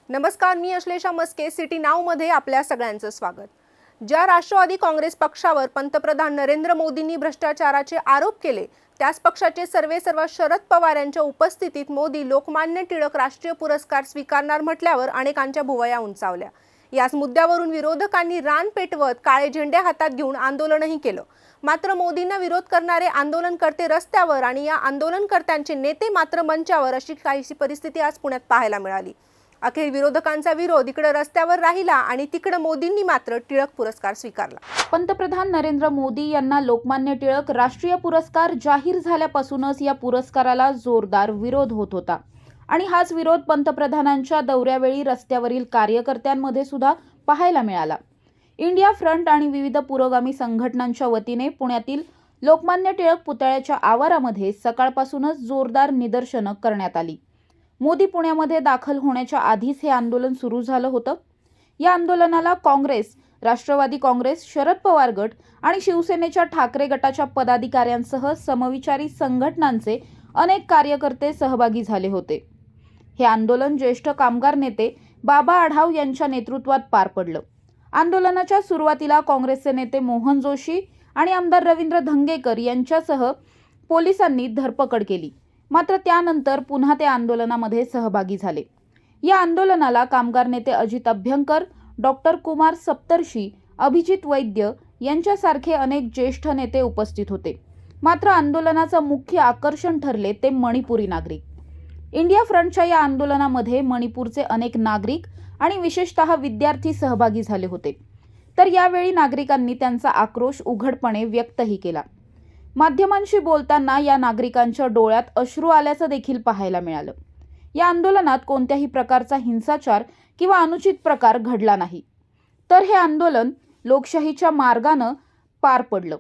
नमस्कार, मी अश्लेषा मस्के. सिटी नाव मध्ये आपल्या सगळ्यांचं स्वागत. ज्या राष्ट्रवादी काँग्रेस पक्षावर पंतप्रधान नरेंद्र मोदींनी भ्रष्टाचाराचे आरोप केले, त्याच पक्षाचे सर्वेसर्वा शरद पवार यांच्या उपस्थितीत मोदी लोकमान्य टिळक राष्ट्रीय पुरस्कार स्वीकारणार म्हटल्यावर अनेकांच्या भुवया उंचावल्या. याच मुद्द्यावरून विरोधकांनी रान पेटवत काळे झेंडे हातात घेऊन आंदोलनही केलं. मात्र मोदींना विरोध करणारे आंदोलनकर्ते रस्त्यावर आणि या आंदोलनकर्त्यांचे नेते मात्र मंचावर, अशी काहीशी परिस्थिती आज पुण्यात पाहायला मिळाली. अखेर विरोधकांचा विरोध इकडे रस्त्यावर राहिला आणि तिकडे मोदींनी मात्र टिळक पुरस्कार स्वीकारला. पंतप्रधान नरेंद्र मोदी यांना लोकमान्य टिळक राष्ट्रीय पुरस्कार जाहीर झाल्यापासूनच या पुरस्काराला जोरदार विरोध होत होता आणि हाच विरोध पंतप्रधानांच्या दौऱ्यावेळी रस्त्यावरील कार्यकर्त्यांमध्ये सुद्धा पाहायला मिळाला. इंडिया फ्रंट आणि विविध पुरोगामी संघटनांच्या वतीने पुण्यातील लोकमान्य टिळक पुतळ्याच्या आवारामध्ये सकाळपासूनच जोरदार निदर्शनं करण्यात आली. मोदी पुण्यामध्ये दाखल होण्याच्या आधीच हे आंदोलन सुरू झालं होतं. या आंदोलनाला काँग्रेस, राष्ट्रवादी काँग्रेस, शरद पवार गट आणि शिवसेनेच्या ठाकरे गटाच्या पदाधिकाऱ्यांसह समविचारी संघटनांचे अनेक कार्यकर्ते सहभागी झाले होते. हे आंदोलन ज्येष्ठ कामगार नेते बाबा आढाव यांच्या नेतृत्वात पार पडलं. आंदोलनाच्या सुरुवातीला काँग्रेसचे नेते मोहन जोशी आणि आमदार रवींद्र धंगेकर यांच्यासह पोलिसांनी धरपकड केली. मात्र त्यानंतर पुन्हा ते आंदोलनामध्ये सहभागी झाले. या आंदोलनाला कामगार नेते अजित अभ्यंकर, डॉक्टर कुमार सप्तर्षी, अभिजित वैद्य यांच्यासारखे अनेक ज्येष्ठ नेते उपस्थित होते. मात्र आंदोलनाचं मुख्य आकर्षण ठरले ते मणिपुरी नागरिक. इंडिया फ्रंटच्या या आंदोलनामध्ये मणिपूरचे अनेक नागरिक आणि विशेषतः विद्यार्थी सहभागी झाले होते. तर यावेळी नागरिकांनी त्यांचा आक्रोश उघडपणे व्यक्तही केला. माध्यमांशी बोलताना या नागरिकांच्या डोळ्यात अश्रू आल्याचं देखील पाहायला मिळालं. या आंदोलनात कोणत्याही प्रकारचा हिंसाचार किंवा अनुचित प्रकार घडला नाही, तर हे आंदोलन लोकशाहीच्या मार्गानं पार पडलं.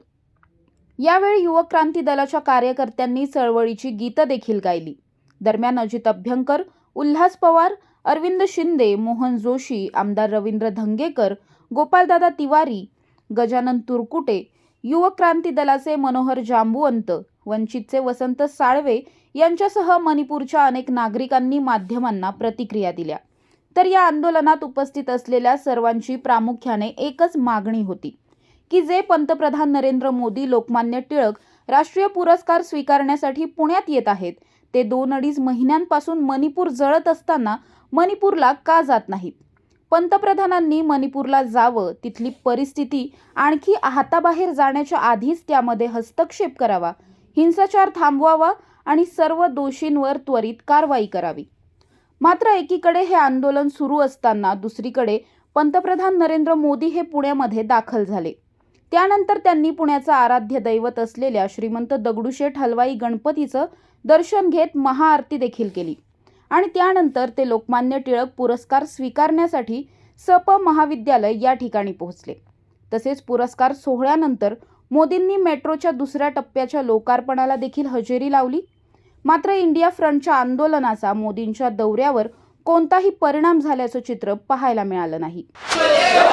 यावेळी युवक क्रांती दलाच्या कार्यकर्त्यांनी चळवळीची गीतं देखील गायली. दरम्यान अजित अभ्यंकर, उल्हास पवार, अरविंद शिंदे, मोहन जोशी, आमदार रवींद्र धंगेकर, गोपालदादा तिवारी, गजानन तुरकुटे, युवक क्रांती दलाचे मनोहर जांबुवंत, वंचितचे वसंत साळवे यांच्यासह मणिपूरच्या अनेक नागरिकांनी माध्यमांना प्रतिक्रिया दिल्या. तर या आंदोलनात उपस्थित असलेल्या सर्वांची प्रामुख्याने एकच मागणी होती की जे पंतप्रधान नरेंद्र मोदी लोकमान्य टिळक राष्ट्रीय पुरस्कार स्वीकारण्यासाठी पुण्यात येत आहेत, ते 2-2.5 महिन्यांपासून मणिपूर जळत असताना मणिपूरला का जात नाहीत? पंतप्रधानांनी मणिपूरला जावं, तिथली परिस्थिती आणखी हाताबाहेर जाण्याच्या आधीच त्यामध्ये हस्तक्षेप करावा, हिंसाचार थांबवावा आणि सर्व दोषींवर त्वरित कारवाई करावी. मात्र एकीकडे हे आंदोलन सुरू असताना दुसरीकडे पंतप्रधान नरेंद्र मोदी हे पुण्यामध्ये दाखल झाले. त्यानंतर त्यांनी पुण्याचं आराध्य दैवत असलेल्या श्रीमंत दगडूशेठ हलवाई गणपतीचं दर्शन घेत महाआरती देखील केली आणि त्यानंतर ते लोकमान्य टिळक पुरस्कार स्वीकारण्यासाठी सप महाविद्यालय या ठिकाणी पोहोचले. तसेच पुरस्कार सोहळ्यानंतर मोदींनी मेट्रोच्या दुसऱ्या टप्प्याच्या लोकार्पणाला देखील हजेरी लावली. मात्र इंडिया फ्रंटच्या आंदोलनाचा मोदींच्या दौऱ्यावर कोणताही परिणाम झाल्याचं चित्र पाहायला मिळालं नाही.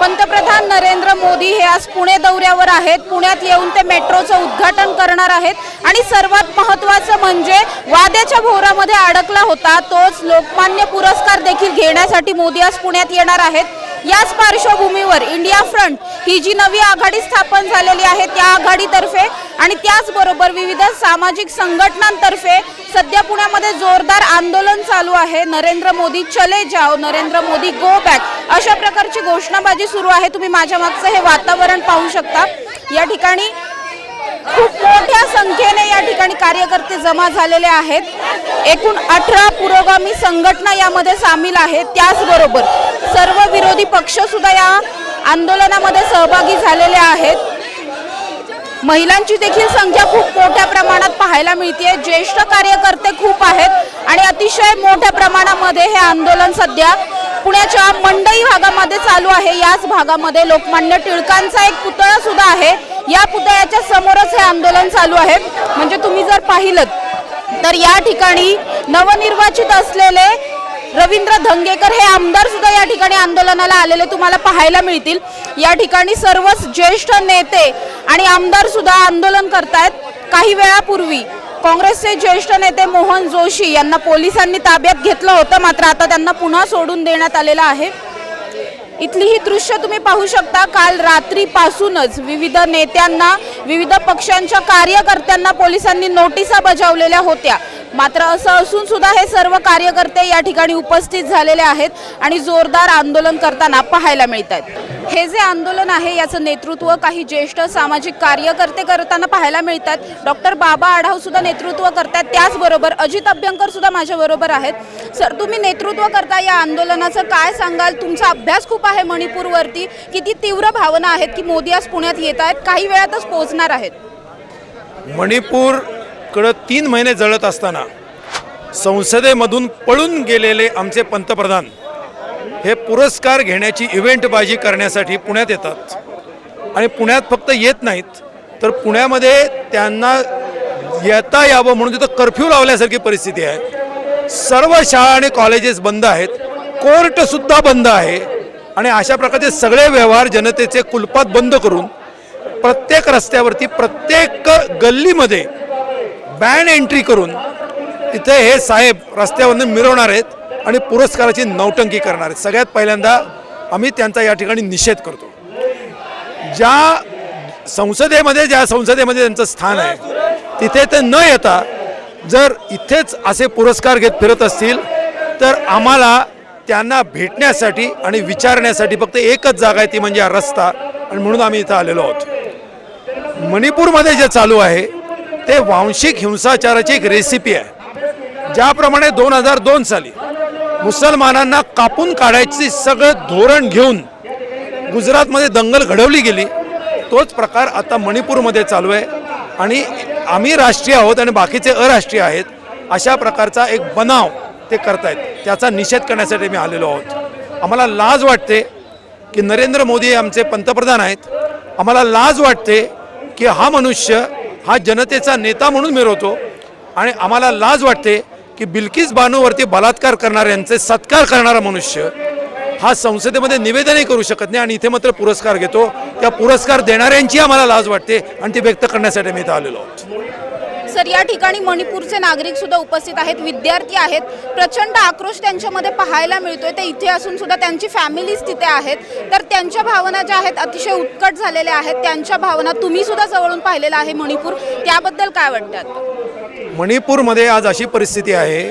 पंतप्रधान नरेंद्र मोदी हे आज पुणे दौऱ्यावर आहेत. पुण्यात येऊन ते मेट्रोचं उद्घाटन करणार आहेत आणि सर्वात महत्त्वाचं म्हणजे वाद्याच्या भोवरामध्ये अडकला होता तोच लोकमान्य पुरस्कार देखील घेण्यासाठी मोदी आज पुण्यात येणार आहेत. याच पार्श्वभूमीवर इंडिया फ्रंट ही जी नवी आघाडी स्थापन झालेली आहे त्या आघाडीतर्फे आणि त्याचबरोबर विविध सामाजिक संघटनांतर्फे सध्या पुण्यामध्ये जोरदार आंदोलन चालू आहे. नरेंद्र मोदी चले जाओ, नरेंद्र मोदी गो बॅक, अशा प्रकारची घोषणाबाजी सुरू आहे. तुम्ही माझ्या मागचं हे वातावरण पाहू शकता. या ठिकाणी खूप मोठ्या संख्येने या ठिकाणी कार्यकर्ते जमा झालेले आहेत. एकूण 18 पुरोगामी संघटना यामध्ये सामील आहेत. त्याचबरोबर सर्व विरोधी पक्ष सुद्धा या आंदोलनामध्ये सहभागी झालेले आहेत. महिलांची देखील संख्या खूप मोठ्या प्रमाणात पाहायला मिळते. ज्येष्ठ कार्यकर्ते खूप आहेत आणि अतिशय मोठ्या प्रमाणामध्ये हे आंदोलन सध्या पुण्याच्या मंडई भागामध्ये चालू आहे. याच भागामध्ये लोकमान्य टिळकांचा एक पुतळा सुद्धा आहे. या पुतळ्याच्या समोरच हे आंदोलन चालू आहे. म्हणजे तुम्ही जर पाहिलं तर या ठिकाणी नवनिर्वाचित असलेले रवींद्र धंगेकर हे आमदार सुद्धा या ठिकाणी आंदोलनाला आलेले तुम्हाला पाहायला मिळतील. या ठिकाणी सर्वच ज्येष्ठ नेते आणि आमदार सुद्धा आंदोलन करतायत. काही वेळापूर्वी काँग्रेसचे ज्येष्ठ नेते मोहन जोशी यांना पोलिसांनी ताब्यात घेतलं होतं, मात्र आता त्यांना पुन्हा सोडून देण्यात आलेलं आहे। इथली ही दृश्य तुम्ही पाहू शकता। काल रात्रीपासूनच विविध नेत्यांना, विविध पक्षांच्या कार्यकर्त्यांना पोलिसांनी नोटिसा बजावलेल्या होत्या, मात्र असं असून सुद्धा हे सर्व कार्यकर्ते या ठिकाणी उपस्थित झालेले आहेत आणि जोरदार आंदोलन करताना पाहायला मिळत आहेत। हे जे आंदोलन आहे याचं नेतृत्व काही ज्येष्ठ सामाजिक कार्यकर्ते करताना पाहायला मिळतात। डॉक्टर बाबा आढाव सुद्धा नेतृत्व करतात, त्याचबरोबर अजित अभ्यंकर सुद्धा माझ्याबरोबर आहेत। सर, तुम्ही नेतृत्व करता या आंदोलनाचं, काय सांगाल? तुमचा अभ्यास खूप आहे मणिपूरवरती, किती तीव्र भावना आहेत की मोदी आज पुण्यात येत आहेत, काही वेळातच पोहोचणार आहेत? मणिपूरकडं 3 महिने जळत असताना संसदेमधून पळून गेलेले आमचे पंतप्रधान हे पुरस्कार घेण्याची इव्हेंटबाजी करण्यासाठी पुण्यात येतात आणि पुण्यात फक्त येत नाहीत तर पुण्यामध्ये त्यांना येता यावं म्हणून तिथं कर्फ्यू लावल्यासारखी परिस्थिती आहे। सर्व शाळा आणि कॉलेजेस बंद आहेत, कोर्टसुद्धा बंद आहे आणि अशा प्रकारचे सगळे व्यवहार जनतेचे कुलपात बंद करून प्रत्येक रस्त्यावरती, प्रत्येक गल्लीमध्ये बॅन एंट्री करून इथे हे साहेब रस्त्यावरून मिरवणार आहेत आणि पुरस्काराची नौटंकी करणार आहेत। सगळ्यात पहिल्यांदा आम्ही त्यांचा या ठिकाणी निषेध करतो। ज्या संसदेमध्ये त्यांचं स्थान आहे तिथे ते न येता जर इथेच असे पुरस्कार घेत फिरत असतील तर आम्हाला त्यांना भेटण्यासाठी आणि विचारण्यासाठी फक्त एकच जागा आहे, ती म्हणजे हा रस्ता, आणि म्हणून आम्ही इथं आलेलो आहोत। मणिपूरमध्ये जे चालू आहे ते वांशिक हिंसाचाराची एक रेसिपी आहे। ज्याप्रमाणे 2002 साली मुसलमानांना कापून काढायची सगळं धोरण घेऊन गुजरातमध्ये दंगल घडवली गेली, तोच प्रकार आता मणिपूरमध्ये चालू आहे आणि आम्ही राष्ट्रीय आहोत आणि बाकीचे अराष्ट्रीय आहेत अशा प्रकारचा एक बनाव ते करतायत। त्याचा निषेध करण्यासाठी मी आलेलो आहोत। आम्हाला लाज वाटते की नरेंद्र मोदी आमचे पंतप्रधान आहेत, आम्हाला लाज वाटते की हा मनुष्य हा जनतेचा नेता म्हणून मिरवतो आणि आम्हाला लाज वाटते की बिल्किस बानोवरती बलात्कार करणाऱ्यांचे सत्कार करणारा मनुष्य हा संसदेमध्ये निवेदनही करू शकत नाही आणि इथे मात्र पुरस्कार घेतो। त्या पुरस्कार देणाऱ्यांची आम्हाला लाज वाटते आणि ती व्यक्त करण्यासाठी मी इथं आलेलो आहोत। सर, या ठिकाणी मणिपूरचे नागरिक सुद्धा उपस्थित आहेत, विद्यार्थी आहेत, प्रचंड आक्रोश त्यांच्यामध्ये पाहायला मिळतोय। ते इथे असून सुद्धा त्यांची फॅमिलीज तिथे आहेत, तर त्यांच्या भावना ज्या आहेत अतिशय उत्कट झालेल्या आहेत। त्यांच्या भावना तुम्ही सुद्धा जवळून पाहिलेलं आहे मणिपूर, त्याबद्दल काय वाटतं? मणिपूरमध्ये आज अशी परिस्थिती आहे,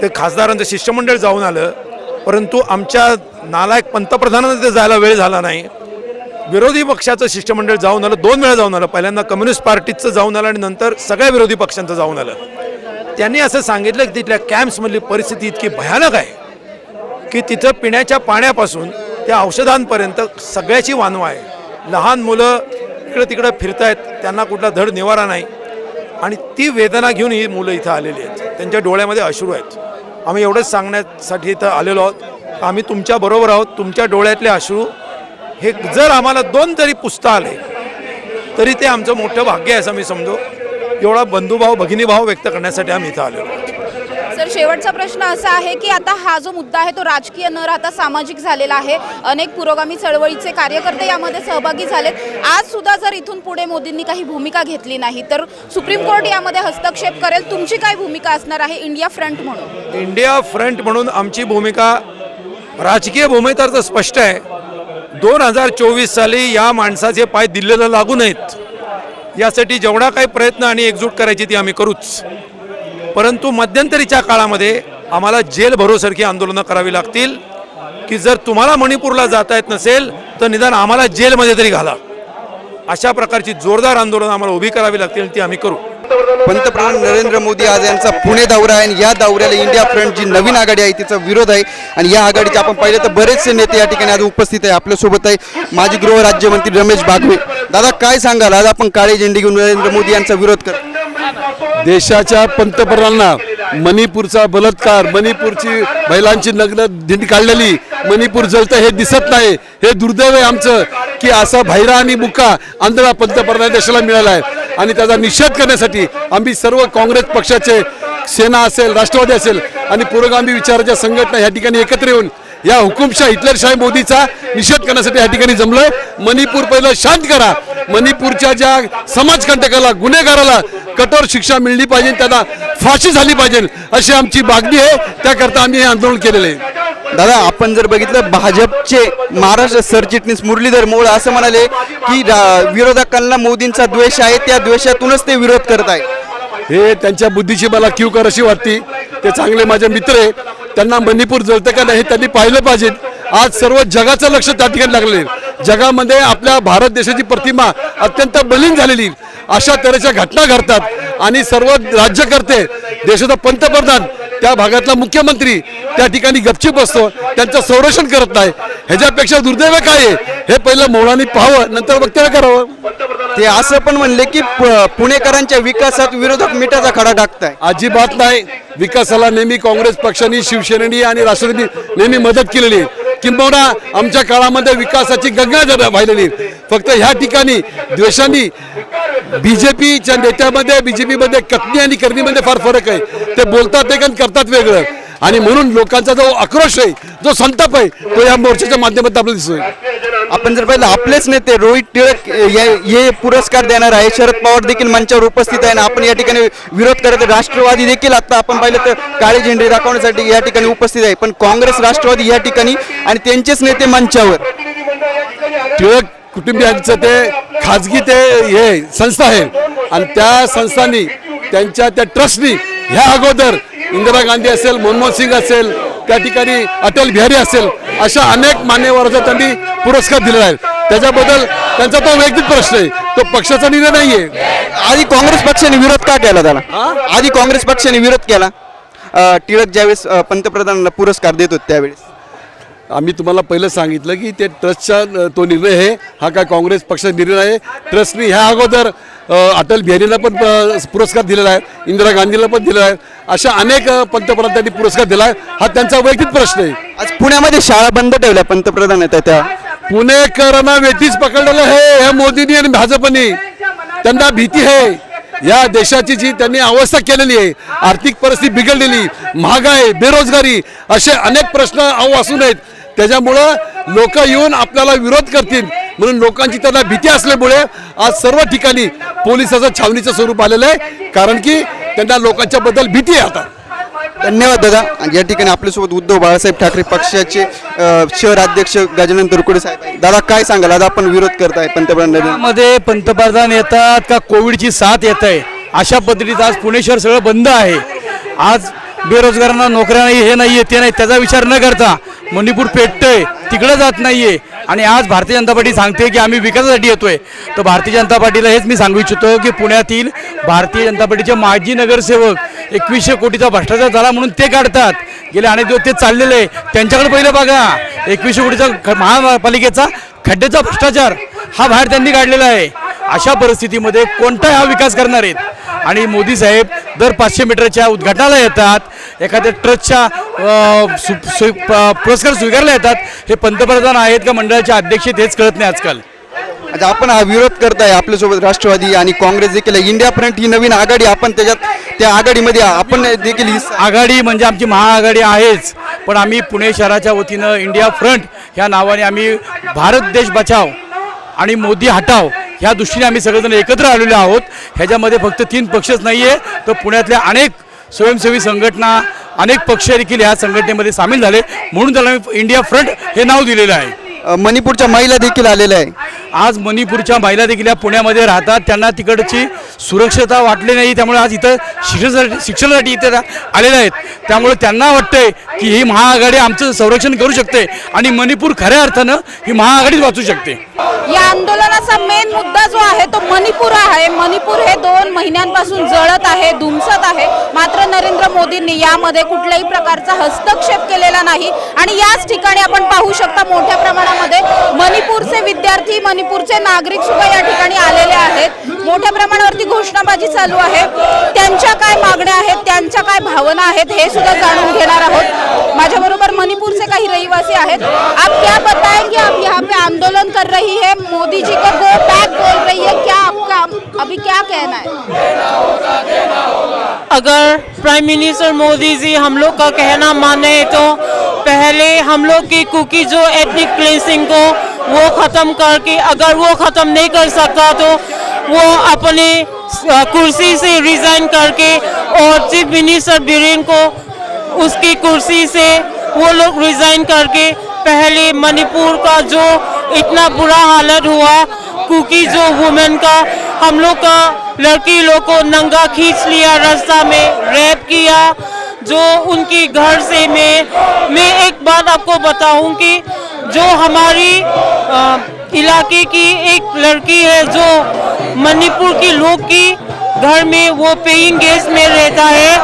ते खासदारांचं शिष्टमंडळ जाऊन आलं, परंतु आमच्या नालायक पंतप्रधानांना ते जायला वेळ झाला नाही। विरोधी पक्षाचं शिष्टमंडळ जाऊन आलं, 2 वेळा जाऊन आलं। पहिल्यांदा कम्युनिस्ट पार्टीचं जाऊन आलं आणि नंतर सगळ्या विरोधी पक्षांचं जाऊन आलं। त्यांनी असं सांगितलं की तिथल्या कॅम्प्समधली परिस्थिती इतकी भयानक आहे की तिथं पिण्याच्या पाण्यापासून त्या औषधांपर्यंत सगळ्याची वानवा आहे। लहान मुलं इकडं तिकडं फिरतायत, त्यांना कुठला धड निवारा नाही आणि ती वेदना घेऊन ही मुलं इथं आलेली आहेत। त्यांच्या डोळ्यामध्ये अश्रू आहेत। आम्ही एवढंच सांगण्यासाठी इथं आलेलो आहोत, आम्ही तुमच्या बरोबर आहोत। तुमच्या डोळ्यातले अश्रू हे जर आम्हाला 2 जरी पुसता आले तरी ते आमचं मोठं भाग्य आहे असं मी समजो। एवढा बंधुभाव, भगिनीभाव व्यक्त करण्यासाठी आम्ही इथं आलेलो आहोत। सर, शेवटचा प्रश्न असा आहे की आता हा जो मुद्दा आहे तो राजकीय न राहता सामाजिक झालेला आहे। अनेक पुरोगामी चळवळीचे कार्यकर्ते यामध्ये सहभागी झालेत। आज सुद्धा जर इथून पुढे मोदींनी काही भूमिका घेतली नाही तर सुप्रीम कोर्ट यामध्ये हस्तक्षेप करेल। तुमची काय भूमिका असणार आहे इंडिया फ्रंट म्हणून? इंडिया फ्रंट म्हणून आमची भूमिका, राजकीय भूमिका तर स्पष्ट आहे। 2024 साली या माणसाचे पाय दिल्लीला लागू नयेत यासाठी जेवढा काही प्रयत्न आणि एकजूट करायची ती आम्ही करूच, परंतु मध्यंतरीच्या काळामध्ये आम्हाला जेल भरोसारखी आंदोलनं करावी लागतील की जर तुम्हाला मणिपूरला जाता येत नसेल तर निदान आम्हाला जेलमध्ये तरी घाला। अशा प्रकारची जोरदार आंदोलनं आम्हाला उभी करावी लागतील, ती आम्ही करू। पंतप्रधान नरेंद्र मोदी आज यांचा पुणे दौरा आहे आणि या दौऱ्याला इंडिया फ्रंट जी नवीन आघाडी आहे तिचा विरोध आहे आणि या आघाडीचे आपण पाहिलं तर बरेचसे नेते या ठिकाणी आज उपस्थित आहे। आपल्यासोबत आहे माजी गृह राज्यमंत्री रमेश बागवे। दादा, काय सांगाल, आज आपण काळे झेंडे घेऊन नरेंद्र मोदी यांचा विरोध करतो? देशाच्या पंतप्रधानांना मणिपूरचा बलात्कार, मणिपूरची महिलांची नग्न दिंडी काढलेली, मणिपूर जळतं हे दिसत नाही, हे दुर्दैव आहे आमचं की असा भैरा आणि मुका आंधळा पंतप्रधान देशाला मिळाला आहे आणि त्याचा निषेध करण्यासाठी आम्ही सर्व काँग्रेस पक्षाचे, सेना असेल, राष्ट्रवादी असेल आणि पुरोगामी विचाराच्या संघटना या ठिकाणी एकत्र येऊन या हुकुमशाह हिटलरशाही मोदीचा निषेध करण्यासाठी या ठिकाणी जमलोय। मणिपूर पहिलं शांत करा, मणिपूरच्या ज्या समाजकंटकाला, गुन्हेगाराला कठोर शिक्षा मिळली पाहिजे, त्यांना फाशी झाली पाहिजे अशी आमची मागणी आहे. त्याकरता आम्ही हे आंदोलन केलेलं आहे. दादा, आपण जर बघितलं भाजपचे महाराष्ट्र सरचिटणीस मुरलीधर मोहोळ असं म्हणाले की विरोधकांना मोदींचा द्वेष आहे, त्या द्वेषातूनच ते विरोध करत आहे. हे त्यांच्या बुद्धीची मला किवकर अशी वाटते. ते चांगले माझे मित्र आहे, त्यांना मणिपूर जळतं का नाही हे त्यांनी पाहिलं पाहिजे. आज सर्व जगाचं लक्ष त्या ठिकाणी लागले. जगामध्ये आपल्या भारत देशाची प्रतिमा अत्यंत बलीन झालेली अशा तऱ्हेच्या घटना घडतात आणि सर्व राज्यकर्ते, देशाचा पंतप्रधान, त्या भागातला मुख्यमंत्री त्या ठिकाणी गपचूप बसतो, त्यांचं संरक्षण करत नाही. ह्याच्यापेक्षा दुर्दैव काय आहे हे पहिलं मोहळांनी पाहावं, नंतर वक्तव्य करावं. ते असं पण म्हणले की पुणेकरांच्या विकासात विरोधक मिठाचा खडा टाकताय. अजिबात नाही. विकासाला नेहमी काँग्रेस पक्षाने, शिवसेनेनी आणि राष्ट्रवादी नेहमी मदत केलेली आहे. किंबहुना आमच्या काळामध्ये विकासाची गंगा वाहिलेली. फक्त ह्या ठिकाणी द्वेषांनी बीजेपीच्या नेत्यामध्ये, बीजेपीमध्ये कथनी आणि करणीमध्ये फार फरक आहे. ते बोलतात एक आणि करतात वेगळं. आणि म्हणून लोकांचा जो आक्रोश आहे, जो संताप आहे, तो या मोर्चाच्या माध्यमातून आपल्याला दिसतोय. आपण जर पाहिलं आपलेच नेते रोहित टिळक हे पुरस्कार देणार आहे. शरद पवार देखील मंचावर उपस्थित आहे आणि आपण या ठिकाणी विरोध करत. राष्ट्रवादी देखील आता आपण पाहिलं तर काळे झेंडे दाखवण्यासाठी या ठिकाणी उपस्थित आहे. पण काँग्रेस, राष्ट्रवादी या ठिकाणी आणि त्यांचेच नेते मंचावर. टिळक कुटुंबियांचं ते खाजगी ते हे संस्था आहे आणि त्या संस्थांनी त्यांच्या त्या ट्रस्टनी ह्या अगोदर इंदिरा गांधी असेल, मनमोहन सिंग असेल, त्या ठिकाणी अटल बिहारी असेल, अशा अनेक मान्यवरांचा त्यांनी पुरस्कार दिलेला आहे. त्याच्याबद्दल त्यांचा तो वैयक्तिक प्रश्न आहे, तो पक्षाचा निर्णय नाहीये. आधी काँग्रेस पक्षाने विरोध का केला त्याला? आधी काँग्रेस पक्षाने विरोध केला. टिळक ज्यावेळेस पंतप्रधानांना पुरस्कार देत होते त्यावेळेस आम्ही तुम्हाला पहिलं सांगितलं की ते ट्रस्टचा तो निर्णय आहे, हा काय काँग्रेस पक्षाचा निर्णय आहे. ट्रस्टने ह्या अगोदर अटल बिहारीला पण पुरस्कार दिलेला आहे, इंदिरा गांधीला पण दिलेला आहे, अशा अनेक पंतप्रधान त्यांनी पुरस्कार दिला आहे. हा त्यांचा वैयक्तिक प्रश्न आहे. आज पुण्यामध्ये शाळा बंद ठेवल्या पंतप्रधान आहेत त्या. पुणेकरांना वेठीच पकडलेलं आहे ह्या मोदींनी आणि भाजपनी. त्यांना भीती आहे. या देशाची जी त्यांनी अवस्था केलेली आहे, आर्थिक परिस्थिती बिघडलेली, महागाई, बेरोजगारी, असे अनेक प्रश्न असून आहेत. त्याच्यामुळं लोक येऊन आपल्याला विरोध करतील म्हणून लोकांची त्यांना भीती असल्यामुळे आज सर्व ठिकाणी पोलिसाचं छावणीचं स्वरूप आलेलं आहे. कारण की त्यांना लोकांच्या बद्दल भीती आहे आता. धन्यवाद दादा. या ठिकाणी आपल्यासोबत उद्धव बाळासाहेब ठाकरे पक्षाचे शहर अध्यक्ष गजानन तरकुडे साहेब. दादा, काय सांगाल? आज आपण विरोध करताय पंतप्रधान मध्ये पंतप्रधान येतात का कोविडची साथ येत आहे, अशा पद्धतीत आज पुणे शहर सगळं बंद आहे. आज बेरोजगारांना नोकऱ्या नाही, हे नाही, ते नाही, त्याचा विचार न करता मणिपूर पेटतंय, तिकडे जात नाहीये. आणि आज भारतीय जनता पार्टी सांगते की आम्ही विकासासाठी येतोय. तर भारतीय जनता पार्टीला हेच मी सांगू इच्छितो की पुण्यातील भारतीय जनता पार्टीचे माजी नगरसेवक 2100 कोटीचा भ्रष्टाचार झाला म्हणून ते काढतात. गेले अनेक दिवस ते चाललेले आहे. त्यांच्याकडे पहिलं बघा, 2100 कोटीचा महापालिकेचा खड्ड्याचा भ्रष्टाचार हा बाहेर त्यांनी काढलेला आहे. अशा परिस्थितीमध्ये कोणता हा विकास करणार आहेत? आणि मोदी साहेब दर 500 मीटरच्या उद्घाटनाला येतात, एखाद्या ट्रस्टच्या पुरस्कार स्वीकारला येतात. हे पंतप्रधान आहेत का मंडळाचे अध्यक्ष हेच कळत नाही आजकाल. आता आपण हा विरोध करताय. आपल्यासोबत राष्ट्रवादी आणि काँग्रेस देखील. इंडिया फ्रंट ही नवीन आघाडी, आपण त्याच्यात त्या आघाडीमध्ये आपण देखील आघाडी म्हणजे आमची महाआघाडी आहेच, पण आम्ही पुणे शहराच्या वतीनं इंडिया फ्रंट ह्या नावाने आम्ही भारत देश बचाव आणि मोदी हटाव ह्या दृष्टीने आम्ही सगळेजण एकत्र आलेलो आहोत. ह्याच्यामध्ये फक्त 3 पक्षच नाही आहे, तर पुण्यातल्या अनेक स्वयंसेवी संघटना, अनेक पक्ष देखील ह्या संघटनेमध्ये सामील झाले, म्हणून त्याला इंडिया फ्रंट हे नाव दिलेलं आहे. मणिपूरच्या महिला देखील आलेल्या आहे. आज मणिपूरच्या महिला देखील या पुण्यामध्ये राहतात, त्यांना तिकडची सुरक्षितता वाटली नाही, त्यामुळे आज इथं शिक्षणासाठी इथे आलेले आहेत. त्यामुळे त्यांना वाटतंय की ही महाआघाडी आमचं संरक्षण करू शकते आणि मणिपूर खऱ्या अर्थानं ही महाआघाडीच वाचू शकते. या आंदोलनाचा मेन मुद्दा जो आहे तो मणिपूर आहे. मणिपूर हे 2 महिन्यांपासून जळत आहे, धुमसत आहे. मात्र नरेंद्र मोदींनी यामध्ये कुठल्याही प्रकारचा हस्तक्षेप केलेला नाही. आणि याच ठिकाणी आपण पाहू शकता मोठ्या प्रमाणामध्ये मणिपूरचे विद्यार्थी, मणिपूरचे नागरिक सुद्धा या ठिकाणी आलेले आहेत. मोठ्या प्रमाणावरती घोषणाबाजी चालू आहे. त्यांच्या काय मागण्या आहेत, त्यांच्या काय भावना आहेत हे सुद्धा जाणून घेणार आहोत. माझ्याबरोबर मणिपूरचे काही रहिवासी आहेत. आप क्या बताएंगे? आप यहाँ पे आंदोलन कर रही है, मोदी जी को गो बैक बोल रही है, क्या आपका अभी क्या कहना है? अगर प्राइम मिनिस्टर मोदी जी हम लोग का कहना माने तो पहले हम लोग की कुकी जो एथनिक क्लींसिंग को वो ख़त्म करके, अगर वो ख़त्म नहीं कर सकता तो वो अपने कुर्सी से रिज़ाइन करके और चीफ मिनिस्टर बीरेन को उसकी कुर्सी से वो लोग रिज़ाइन करके पहले मणिपुर का जो इतना बुरा हालत हुआ, कुकी जो वुमेन का, हम लोग का लड़की लोग को नंगा खींच लिया, रास्ता में रेप किया, जो उनकी घर से मैं एक बात आपको बताऊं कि जो हमारी इलाके की एक लड़की है जो मणिपुर की लोग की घर में वो पेइंग गेस्ट में रहता है,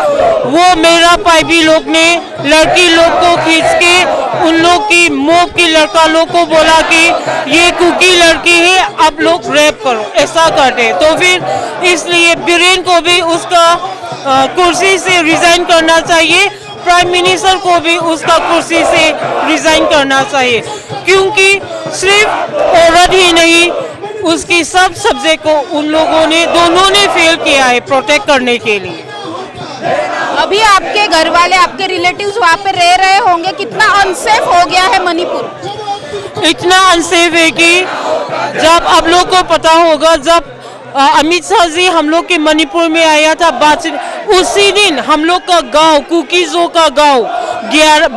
वो मेरा पाइबी लोग ने लड़की लोग को खींच के उन लोग की मोब की लड़का लोग को बोला कि ये कुकी लड़की है, आप लोग रेप करो, ऐसा करते। तो फिर इसलिए बीरेन को भी उसका कुर्सी से रिजाइन करना चाहिए, प्राइम मिनिस्टर को भी उसका कुर्सी से रिजाइन करना चाहिए, क्योंकि सिर्फ औरत ही नहीं, उसकी सब सब्जेक्ट को उन लोगों ने दोनों ने फेल किया है प्रोटेक्ट करने के लिए। अभी आपके घर वाले, आपके रिलेटिव्स वहाँ पे रह रहे होंगे, कितना अनसेफ हो गया है मणिपुर? इतना अनसेफ है कि जब आप लोग को पता होगा, जब अमित शाह जी हम लोग के मणिपुर में आया था उसी दिन हम लोग का गांव, कुकीजों का गांव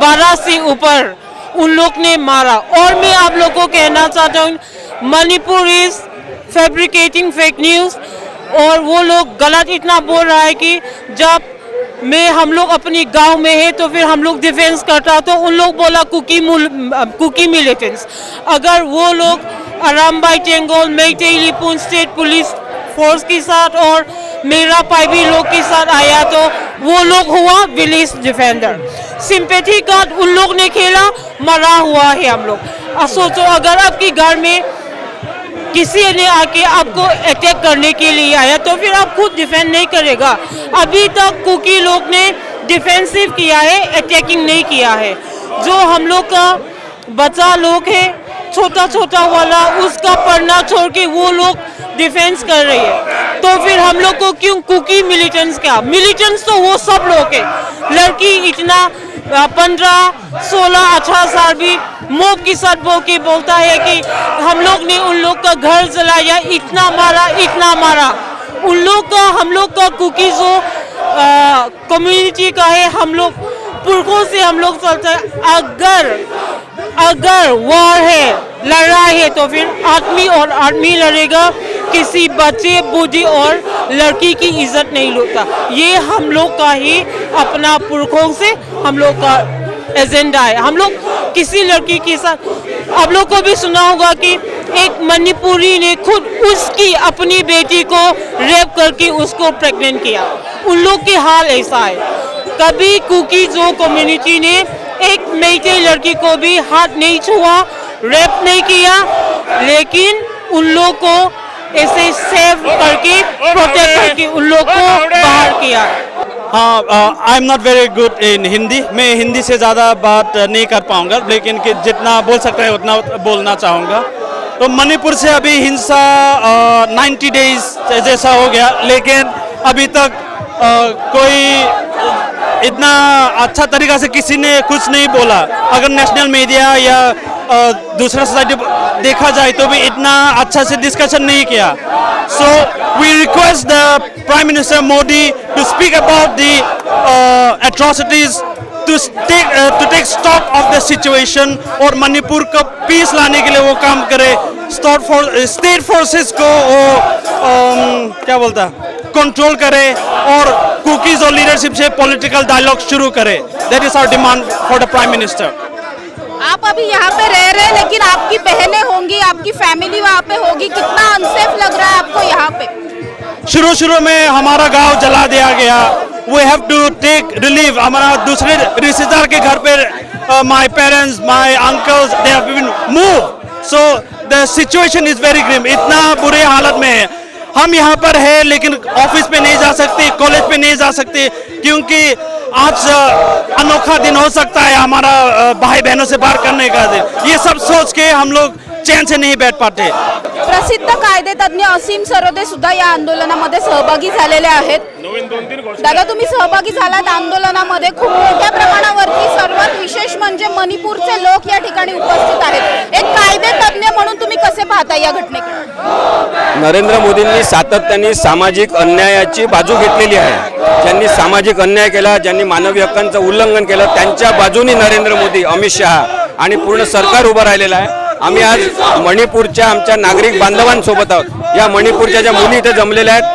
12 से ऊपर उन लोग ने मारा। और मैं आप लोग को कहना चाहता हूँ, Manipur is fabricating fake news, और वो लोग गलत इतना बोल रहा है कि जब हम लोग अपनी गांव में है तो फिर हम लोग डिफेंस करता, तो उन लोग बोला कुकी मिलिटेंट्स। अगर वो लोग Arambai Tenggol, Meitei Leepun state police force के साथ और मेरा पाइबी लोग के साथ आया तो वो लोग हुआ विलेज डिफेंडर। सिंपैथी कार्ड उन लोग ने खेला, मरा हुआ है हम लोग। सोचो अगर आपके घर में किसी ने आके आपको अटैक करने के लिए आया तो फिर आप खुद डिफेंड नहीं करेगा। अभी तक कुकी लोग ने डिफेंसिव किया है, अटैकिंग नहीं किया है। जो हम लोग का बच्चा लोग है छोटा छोटा वाला, उसका पढ़ना छोड़ के वो लोग डिफेंस कर रही है, तो फिर हम लोग को क्यों कुकी मिलिटेंट्स? क्या मिलिटेंट्स तो वो सब लोग है। लड़की इतना 15, 16, 18 साल भी मोब के साथ बोलता है कि हम लोग ने उन लोग का घर जलाया, इतना मारा। उन लोग का, हम लोग का कुकी जो कम्युनिटी का है, हम लोग पुरखों से हम लोग चलते हैं। अगर वॉर है, लड़ाई है, तो फिर आदमी और आदमी लड़ेगा, किसी बच्चे, बूढ़ी और लड़की की इज्जत नहीं लूटता। ये हम लोग का ही अपना पुरखों से हम लोग का एजेंडा है। हम लोग किसी लड़की के साथ, आप लोग को भी सुना होगा कि एक मणिपुरी ने खुद उसकी अपनी बेटी को रेप करके उसको प्रेग्नेंट किया। उन लोग के हाल ऐसा है। कभी कुकी जो कम्युनिटी ने एक मेइतेई लड़की को भी हाथ नहीं छुआ, रेप नहीं किया, लेकिन उन लोग को ऐसे सेव करके, प्रोटेक्ट करके उन लोग को बाहर किया। हाँ, I am not very good in Hindi, मैं हिंदी से ज़्यादा बात नहीं कर पाऊँगा, लेकिन कि जितना बोल सकते हैं उतना बोलना चाहूँगा। तो मणिपुर से अभी हिंसा 90 डेज जैसा हो गया, लेकिन अभी तक कोई इतना अच्छा तरीका से किसी ने कुछ नहीं बोला। अगर नेशनल मीडिया या दूसरा सोसाइटी देखा जाए तो भी इतना अच्छा से डिस्कशन नहीं किया। So we request the prime minister Modi to speak about the atrocities, to take stock of the situation, और मणिपुर को पीस लाने के लिए वो काम करे। स्टेट फोर्सेस को क्या बोलता है, कंट्रोल करे, और कुकीज और लीडरशिप से पॉलिटिकल डायलॉग शुरू करे। That is our demand for the prime minister. आप अभी यहाँ पे रह रहे हैं, लेकिन आपकी बहनें होंगी, आपकी फैमिली वहाँ पे होगी, कितना अनसेफ लग रहा है आपको यहाँ पे? शुरू में हमारा गांव जला दिया गया, we have to take relief. हमारा दूसरे रिश्तेदार के घर पे my parents, my uncles, they have been move, so the situation is very grim. इतना बुरे हालत में है। हम यहाँ पर है, लेकिन ऑफिस पे नहीं जा सकते, कॉलेज पे नहीं जा सकते, क्योंकि आज अनोखा दिन हो सकता है हमारा भाई बहनों से बात करने का दिन। ये सब सोच के हम लोग चैन से नहीं बैठ पाते। प्रसिद्ध कायदेतज्ञ असीम सरोदे सुद्धा या आंदोलनामध्ये सहभागी झालेले आहेत। दादा, तुम्ही सहभागी झालात आंदोलनामध्ये, खूप मोठ्या प्रमाणावरती, सर्वात विशेष म्हणजे मणिपूरचे लोक या ठिकाणी उपस्थित आहेत। एक कायदेतज्ञ कसे पाहता या घटनेकडे? नरेंद्र मोदींनी सातत्याने सामाजिक अन्यायाची बाजू घेतलेली आहे. ज्यांनी सामाजिक अन्याय केला, ज्यांनी मानवी हक्कांचं उल्लंघन केलं, त्यांच्या बाजूनी नरेंद्र मोदी, अमित शहा आणि पूर्ण सरकार उभं राहिलेलं आहे. आम्ही आज मणिपूरच्या आमच्या नागरिक बांधवांसोबत आहोत. या मणिपूरच्या ज्या मुली इथे जमलेल्या आहेत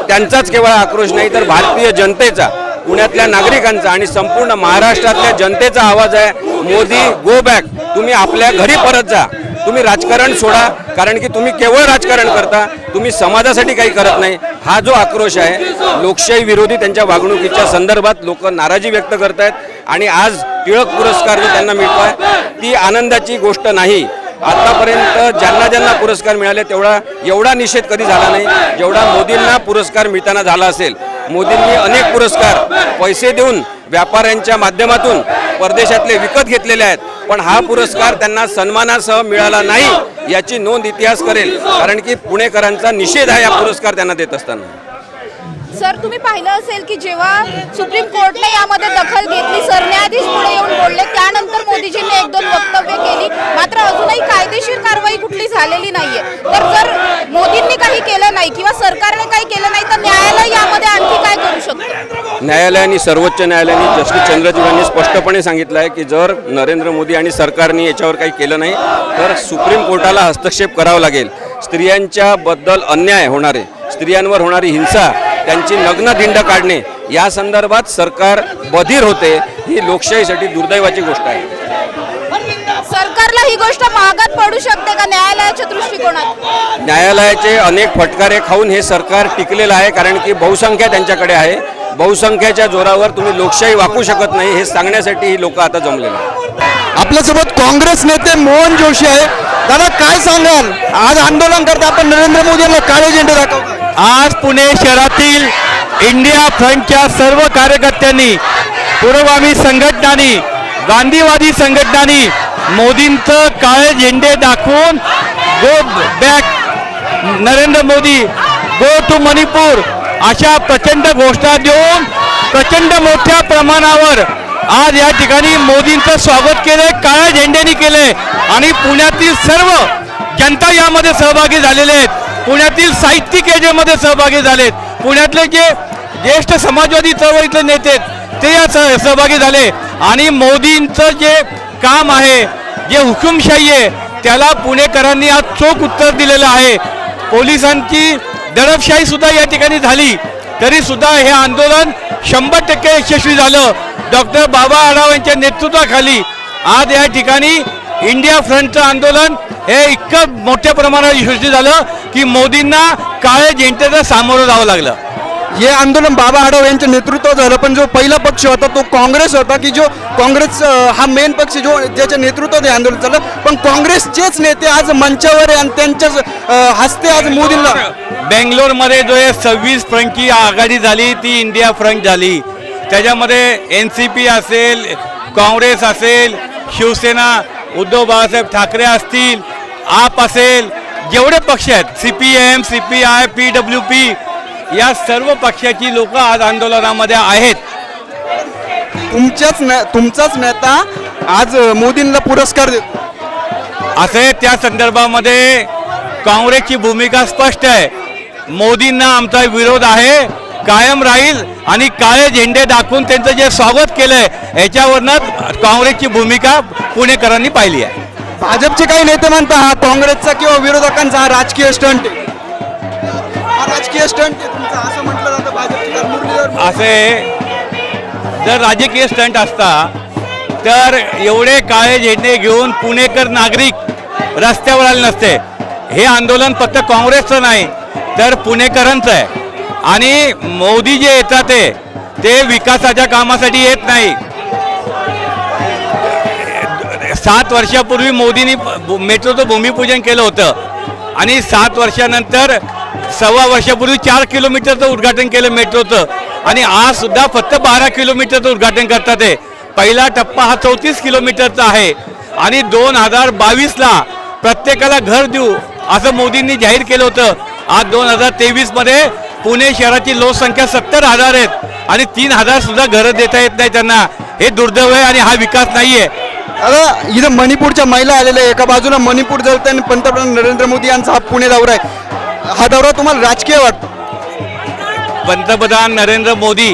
त्यांचाच केवळ आक्रोश नाही, तर भारतीय जनतेचा, पुण्यातल्या नागरिकांचा आणि संपूर्ण महाराष्ट्रातल्या जनतेचा आवाज आहे. मोदी गो बॅक, तुम्ही आपल्या घरी परत जा, तुम्ही राजकारण सोडा, कारण की तुम्ही केवळ राजकारण करता, तुम्ही समाजासाठी काही करत नाही. हा जो आक्रोश आहे लोकशाही विरोधी त्यांच्या वागणुकीच्या संदर्भात लोक नाराजी व्यक्त करत आहेत. आणि आज टिळक पुरस्कार जो त्यांना मिळतोय ती आनंदाची गोष्ट नाही. आतापर्यंत ज्यांना ज्यांना पुरस्कार मिळाले एवढा निषेध कधी झाला नाही जेवढा मोदींना पुरस्कार मिळताना झाला असेल. मोदींनी अनेक पुरस्कार पैसे देऊन व्यापाऱ्यांच्या माध्यमातून परदेशातले विकत घेतलेले आहेत, पण हा पुरस्कार त्यांना सन्मानासह मिळाला नाही याची नोंद इतिहास करेल, कारण की पुणेकरांचा निषेध आहे हा पुरस्कार त्यांना देत असताना. सर, तुम्ही पाहिलं असेल की जेव्हा सुप्रीम कोर्टने यामध्ये दखल घेतली, सरन्यायाधीश पुढे येऊन बोलले, त्यानंतर मोदीजींनी एक दोन वक्तव्य केली, मात्र अजूनही कायदेशीर कारवाई कुठली झालेली नाहीये. तर जर मोदींनी काही केलं नाही किंवा सरकारने काही केलं नाही तर न्यायालय यामध्ये आणखी काय करू शकतो? न्यायालयाने, सर्वोच्च न्यायालयाने, जस्टिस चंद्रचूड यांनी स्पष्टपणे सांगितलं आहे की जर नरेंद्र मोदी आणि सरकारने याच्यावर काही केलं नाही तर सुप्रीम कोर्टाला हस्तक्षेप करावा लागेल. स्त्रियांच्या बद्दल अन्याय होणारे, स्त्रियांवर होणारी हिंसा, त्यांची नग्न धिंड काढणे या संदर्भात सरकार बधीर होते. ही लोकशाहीसाठी दुर्दैवाची गोष्ट आहे. सरकारला ही गोष्ट महागात पडू शकते का न्यायालयाच्या दृष्टिकोनात? न्यायालयाचे अनेक फटकारे खाऊन हे सरकार टिकलेलं आहे, कारण की बहुसंख्या त्यांच्याकडे आहे. बहुसंख्येच्या जोरावर तुम्ही लोकशाही वाकू शकत नाही हे सांगण्यासाठी ही लोक आता जमलेले आहेत. आपल्यासोबत काँग्रेस नेते मोहन जोशी आहे. दादा, काय सांगाल, आज आंदोलन करता आपण नरेंद्र मोदी यांना काळे झेंडे दाखवताय? आज पुणे शहरातील इंडिया फ्रंटच्या सर्व कार्यकर्त्यांनी, पुरोगामी संघटनांनी, गांधीवादी संघटनांनी मोदींचं काळे झेंडे दाखवून go back Narendra Modi, go to Manipur अशा प्रचंड घोषणा देऊन प्रचंड मोठ्या प्रमाणावर आज या ठिकाणी मोदींचं स्वागत केलंय, काळ्या झेंड्याने केलंय. आणि पुण्यातील सर्व जनता यामध्ये सहभागी झालेले आहेत. पुण्यातील साहित्यिक याच्यामध्ये सहभागी झालेत. पुण्यातले जे ज्येष्ठ समाजवादी चळवळीतले नेते आहेत ते या सहभागी झाले. आणि मोदींचं जे काम आहे, जे हुकुमशाही आहे, त्याला पुणेकरांनी आज चोख उत्तर दिलेलं आहे. पोलिसांची दडपशाही सुद्धा या ठिकाणी झाली तरी सुद्धा हे आंदोलन 100% यशस्वी झालं. डॉक्टर बाबा आढाव यांच्या नेतृत्वाखाली आज या ठिकाणी इंडिया फ्रंटचं आंदोलन हे इतकं मोठ्या प्रमाणात यशस्वी झालं की मोदींना काळे झेंड्याचं सामोरं जावं लागलं. हे आंदोलन बाबा आढाव यांच्या नेतृत्वात झालं, पण जो पहिला पक्ष होता तो काँग्रेस होता, की जो काँग्रेस हा मेन पक्ष जो ज्याच्या नेतृत्वात हे आंदोलन झालं. पण काँग्रेसचेच नेते आज मंचावर आहे आणि त्यांच्याच हस्ते आज मोदींना बेंगलोरमध्ये जो आहे 26 फ्रंटची आघाडी झाली ती इंडिया फ्रंट झाली. त्याच्यामध्ये NCP असेल, काँग्रेस असेल, शिवसेना, उद्धव बाळासाहेब ठाकरे असतील, आप असेल, जेवढे पक्ष आहेत, CPM, CPI, PWP या सर्व पक्षाची लोक आज आंदोलनामध्ये आहेत. तुमचाच नेता आज मोदींना पुरस्कार देतो असे त्या संदर्भामध्ये काँग्रेसची भूमिका स्पष्ट आहे. मोदींना आमचा विरोध आहे, कायम राहील. आणि काळे झेंडे दाखवून त्यांचं जे स्वागत केलंय याच्यावरनं काँग्रेसची भूमिका पुणेकरांनी पाहिली आहे. भाजपचे काही नेते म्हणतात हा काँग्रेसचा किंवा विरोधकांचा हा राजकीय स्टंट आहे. हा राजकीय स्टंट आहे तुमचा असं म्हटलं जातं. भाजपचे असे जर राजकीय स्टंट असता तर एवढे काळे झेंडे घेऊन पुणेकर नागरिक रस्त्यावर आले नसते. हे आंदोलन फक्त काँग्रेसचं नाही तर पुणेकरांचं आहे. आणि मोदी जे येतात ते विकासाच्या कामासाठी येत नाही. 7 वर्षापूर्वी मोदींनी मेट्रोचं भूमिपूजन केलं होतं आणि 7 वर्षानंतर 1.25 वर्षापूर्वी 4 किलोमीटरचं उद्घाटन केलं मेट्रोचं. आणि आज सुद्धा फक्त 12 किलोमीटरचं उद्घाटन करतात. पहिला टप्पा हा 34 किलोमीटरचा आहे आणि 2022ला प्रत्येकाला घर देऊ असं मोदींनी जाहीर केलं होतं. आज 2023मध्ये पुणे शहराची लोकसंख्या 70,000 आहेत आणि 3,000 सुद्धा घरं देता येत नाही त्यांना. हे दुर्दैव आहे आणि हा विकास नाहीये. आता इथं मणिपूरच्या महिला आलेल्या आहे, एका बाजूला मणिपूर जळतं आणि पंतप्रधान नरेंद्र मोदी यांचा हा पुणे दौरा आहे. हा दौरा तुम्हाला राजकीय वाटतो? पंतप्रधान नरेंद्र मोदी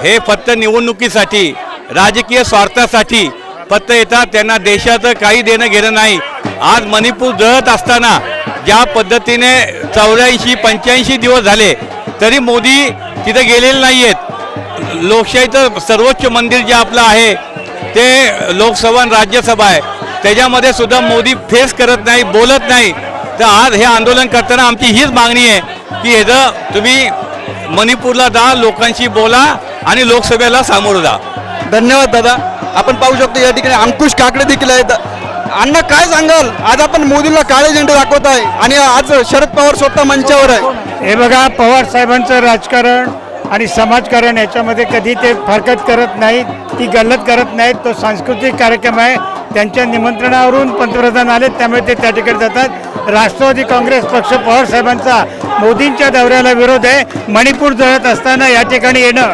हे फक्त निवडणुकीसाठी राजकीय स्वार्थासाठी फक्त येतात. त्यांना देशाचं काही देणं घेणं नाही. आज मणिपूर जळत असताना ज्या पद्धतीने 84-85 दिवस झाले तरी मोदी तिथे गेलेले नाही आहेत. लोकशाहीचं सर्वोच्च मंदिर जे आपलं आहे ते लोकसभा आणि राज्यसभा आहे, त्याच्यामध्ये सुद्धा मोदी फेस करत नाही, बोलत नाही. तर आज हे आंदोलन करताना आमची हीच मागणी आहे की ह्याचं तुम्ही मणिपूरला जा, लोकांशी बोला आणि लोकसभेला सामोरं जा. धन्यवाद दादा. आपण पाहू शकतो या ठिकाणी अंकुश काकडे देखील आहेत. अण्णा काय सांगाल, आज आपण मोदींना काळे झेंडे दाखवत आहे आणि आज शरद पवार स्वतः मंचावर आहे. हे बघा, पवार साहेबांचं राजकारण आणि समाजकारण याच्यामध्ये कधी ते फरकत करत नाहीत, ती गल्लत करत नाहीत. तो सांस्कृतिक कार्यक्रम आहे, त्यांच्या निमंत्रणावरून पंतप्रधान आले त्यामुळे ते त्या ठिकाणी जातात. राष्ट्रवादी काँग्रेस पक्ष पवार साहेबांचा मोदींच्या दौऱ्याला विरोध आहे. मणिपूर जळत असताना या ठिकाणी येणं,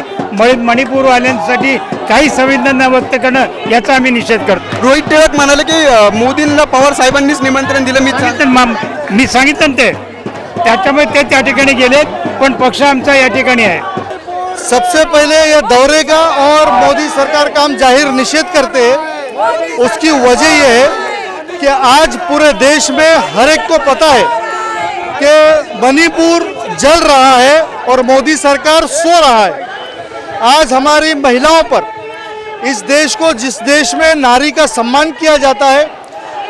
मणिपूरवाल्यांसाठी काही संवेदना व्यक्त करणं याचा आम्ही निषेध करतो. रोहित टिळक म्हणाले की मोदींना पवार साहेबांनीच निमंत्रण दिलं. मी सांगितलं ना ते, त्याच्यामुळे ते त्या ठिकाणी गेलेत, पण पक्ष आमचा या ठिकाणी आहे. सबसे पहले ये दौरे का और मोदी सरकार का हम जाहिर निषेध करते हैं. उसकी वजह ये है कि आज पूरे देश में हर एक को पता है कि मणिपुर जल रहा है और मोदी सरकार सो रहा है. आज हमारी महिलाओं पर, इस देश को, जिस देश में नारी का सम्मान किया जाता है,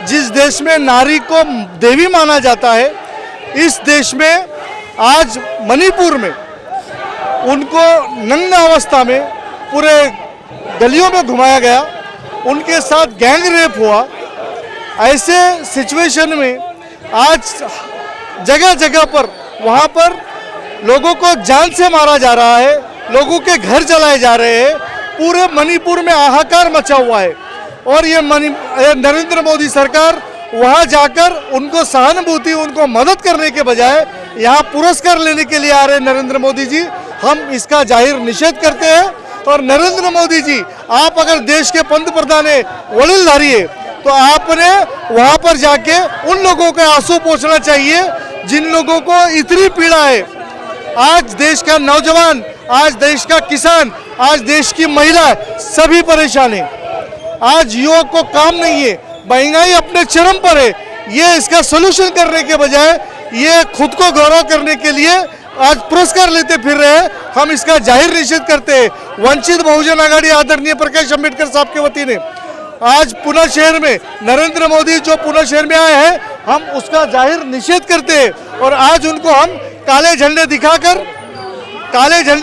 जिस देश में नारी को देवी माना जाता है, इस देश में आज मणिपुर में उनको नग्न अवस्था में पूरे गलियों में घुमाया गया, उनके साथ गैंग रेप हुआ. ऐसे सिचुएशन में आज जगह जगह पर वहाँ पर लोगों को जान से मारा जा रहा है, लोगों के घर जलाए जा रहे हैं. पूरे मणिपुर में हाहाकार मचा हुआ है और ये नरेंद्र मोदी सरकार वहाँ जाकर उनको सहानुभूति, उनको मदद करने के बजाय यहाँ पुरस्कार लेने के लिए आ रहे नरेंद्र मोदी जी. हम इसका जाहिर निषेध करते हैं. और नरेंद्र मोदी जी, आप अगर देश के पंतप्रधान है, वडीलधारी है, तो आपने वहाँ पर जाके उन लोगों के आंसू पोंछना चाहिए जिन लोगों को इतनी पीड़ा है. आज देश का नौजवान, आज देश का किसान, आज देश की महिला सभी परेशान है. आज युवक को काम नहीं है, महंगाई अपने चरम पर है. ये इसका सोल्यूशन करने के बजाय ये खुद को गौरव करने के लिए आज पुरस्कार लेते फिर रहे हैं. हम इसका जाहिर निषेध करते हैं. वंचित बहुजन आघाड़ी आदरणीय प्रकाश अंबेडकर साहब के वती ने आज पुणे शहर में नरेंद्र मोदी जो पुणे शहर में आए हैं, हम उसका जाहिर निषेध करते हैं. और आज उनको हम काले झंडे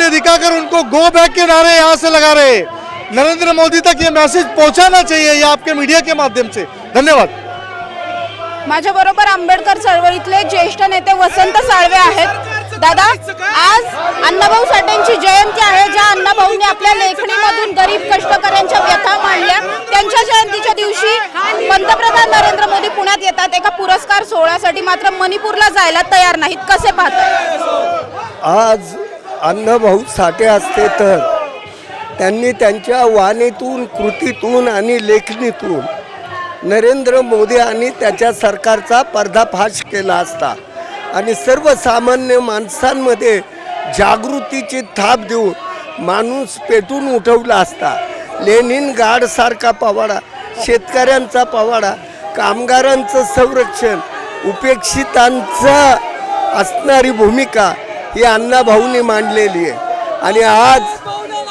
दिखाकर उनको गो बैक के नारे यहाँ से लगा रहे हैं. नरेंद्र मोदी तक ये मैसेज पहुंचाना चाहिए या आपके मीडिया के माध्यम से. धन्यवाद. माझ्याबरोबर आंबेडकर चळवळीतले ज्येष्ठ नेते वसंत साळवे आहेत. दादा, आज अण्णाभाऊ साठेंची जयंती आहे, ज्या अण्णाभाऊंनी आपल्या लेखणीमधून गरीब कष्टकऱ्यांच्या व्यथा मांडल्या. त्यांच्या जयंतीच्या दिवशी पंतप्रधान नरेंद्र मोदी पुण्यात येतात एका पुरस्कार सोहळ्यासाठी, मात्र मणिपूरला जायला तयार नाहीत. कसे पाहतात? आज अण्णाभाऊ साठे असते तर त्यांनी त्यांच्या वाणीतून, कृतीतून आणि लेखणीतून नरेंद्र मोदी आणि त्याच्या सरकारचा पर्दाफाश केला असता आणि सर्वसामान्य माणसांमध्ये जागृतीची थाप देऊन माणूस पेटून उठवला असता. लेनिनग्राडसारखा पवाडा, शेतकऱ्यांचा पवाडा, कामगारांचं संरक्षण, उपेक्षितांचा असणारी भूमिका ही अण्णाभाऊंनी मांडलेली आहे. आणि आज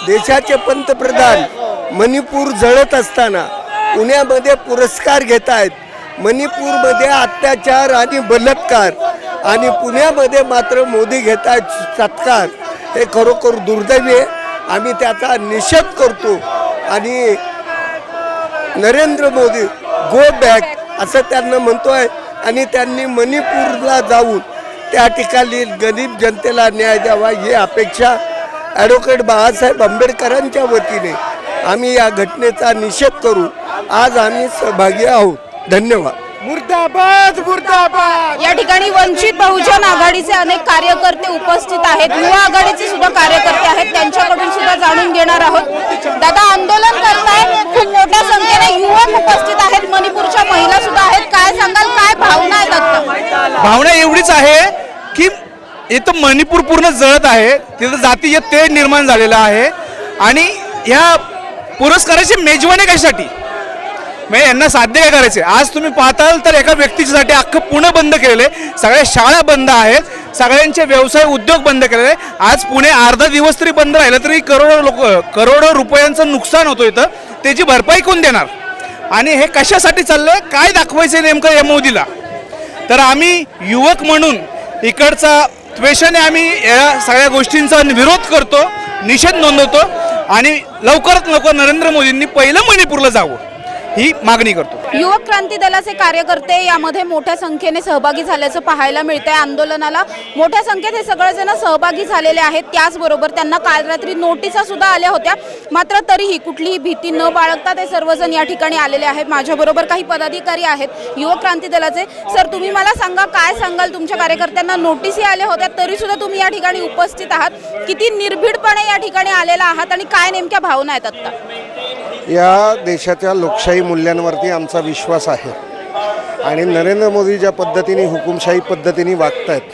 देशाचे पंतप्रधान मणिपूर जळत असताना पुण्यामध्ये पुरस्कार घेत आहेत. मणिपूरमध्ये अत्याचार आणि बलात्कार आणि पुण्यामध्ये मात्र मोदी घेत आहेत सत्कार. हे खरोखर दुर्दैवी आहे. आम्ही त्याचा निषेध करतो आणि नरेंद्र मोदी गो बॅक असं त्यांना म्हणतोय. आणि त्यांनी मणिपूरला जाऊन त्या ठिकाणी गरीब जनतेला न्याय द्यावा ही अपेक्षा ॲडव्होकेट बाळासाहेब आंबेडकरांच्या वतीने आम्ही या घटनेचा निषेध करू. आज आम्ही सहभागी आहोत. धन्यवाद. मुर्दाबाद मुर्दाबाद. या ठिकाणी वंचित बहुजन आघाडीचे अनेक कार्यकर्ते उपस्थित आहेत, युवा आघाडीचे सुद्धा कार्यकर्ते आहेत, त्यांच्याकडून सुद्धा जाणून घेणार आहोत. दादा, आंदोलन करताय, खूप मोठ्या संख्येने युवक उपस्थित आहेत, मणिपूरच्या महिला सुद्धा आहेत, काय सांगाल, काय भावना आहेत आता? भावना एवढीच आहे की इथं मणिपूर पूर्ण जळत आहे, तिथं जातीय तेढ निर्माण झालेला आहे आणि ह्या पुरस्काराची मेजवानी कशासाठी, म्हणजे यांना साध्य काय करायचे. आज तुम्ही पाहताल तर एका व्यक्तीसाठी अख्खं पुणे बंद केलेलं आहे, सगळ्या शाळा बंद आहेत, सगळ्यांचे व्यवसाय उद्योग बंद केलेले आहे. आज पुणे अर्धा दिवस तरी बंद राहिलं तरी करोडो रुपयांचं नुकसान होतं इथं, त्याची भरपाई कोण देणार आणि हे कशासाठी चाललंय, काय दाखवायचं नेमकं या मोदीला. तर आम्ही युवक म्हणून इकडचा त्वेषाने आम्ही या सगळ्या गोष्टींचा विरोध करतो, निषेध नोंदवतो आणि लवकरात लवकर नरेंद्र मोदींनी पहिलं मणिपूरला जावं ही मागणी करतो. युवक क्रांती दलाचे कार्यकर्ते यामध्ये मोठ्या संख्येने सहभागी झाल्याचं पाहायला मिळतंय. आंदोलनाला मोठ्या संख्येत हे सगळेजण सहभागी झालेले आहेत. त्याचबरोबर त्यांना काल रात्री नोटिसा सुद्धा आल्या होत्या, मात्र तरीही कुठलीही भीती न बाळगता ते सर्वजण या ठिकाणी आलेले आहेत. माझ्याबरोबर काही पदाधिकारी आहेत युवक क्रांती दलाचे. सर, तुम्ही मला सांगा, काय सांगाल, तुमच्या कार्यकर्त्यांना नोटीसी आल्या होत्या तरी सुद्धा तुम्ही या ठिकाणी उपस्थित आहात, किती निर्भीडपणे या ठिकाणी आलेला आहात आणि काय नेमक्या भावना आहेत आता? या देशाच्या लोकशाही मूल्यांवरती आमचा विश्वास आहे आणि नरेंद्र मोदी ज्या पद्धतीने हुकुमशाही पद्धतीने वागतायत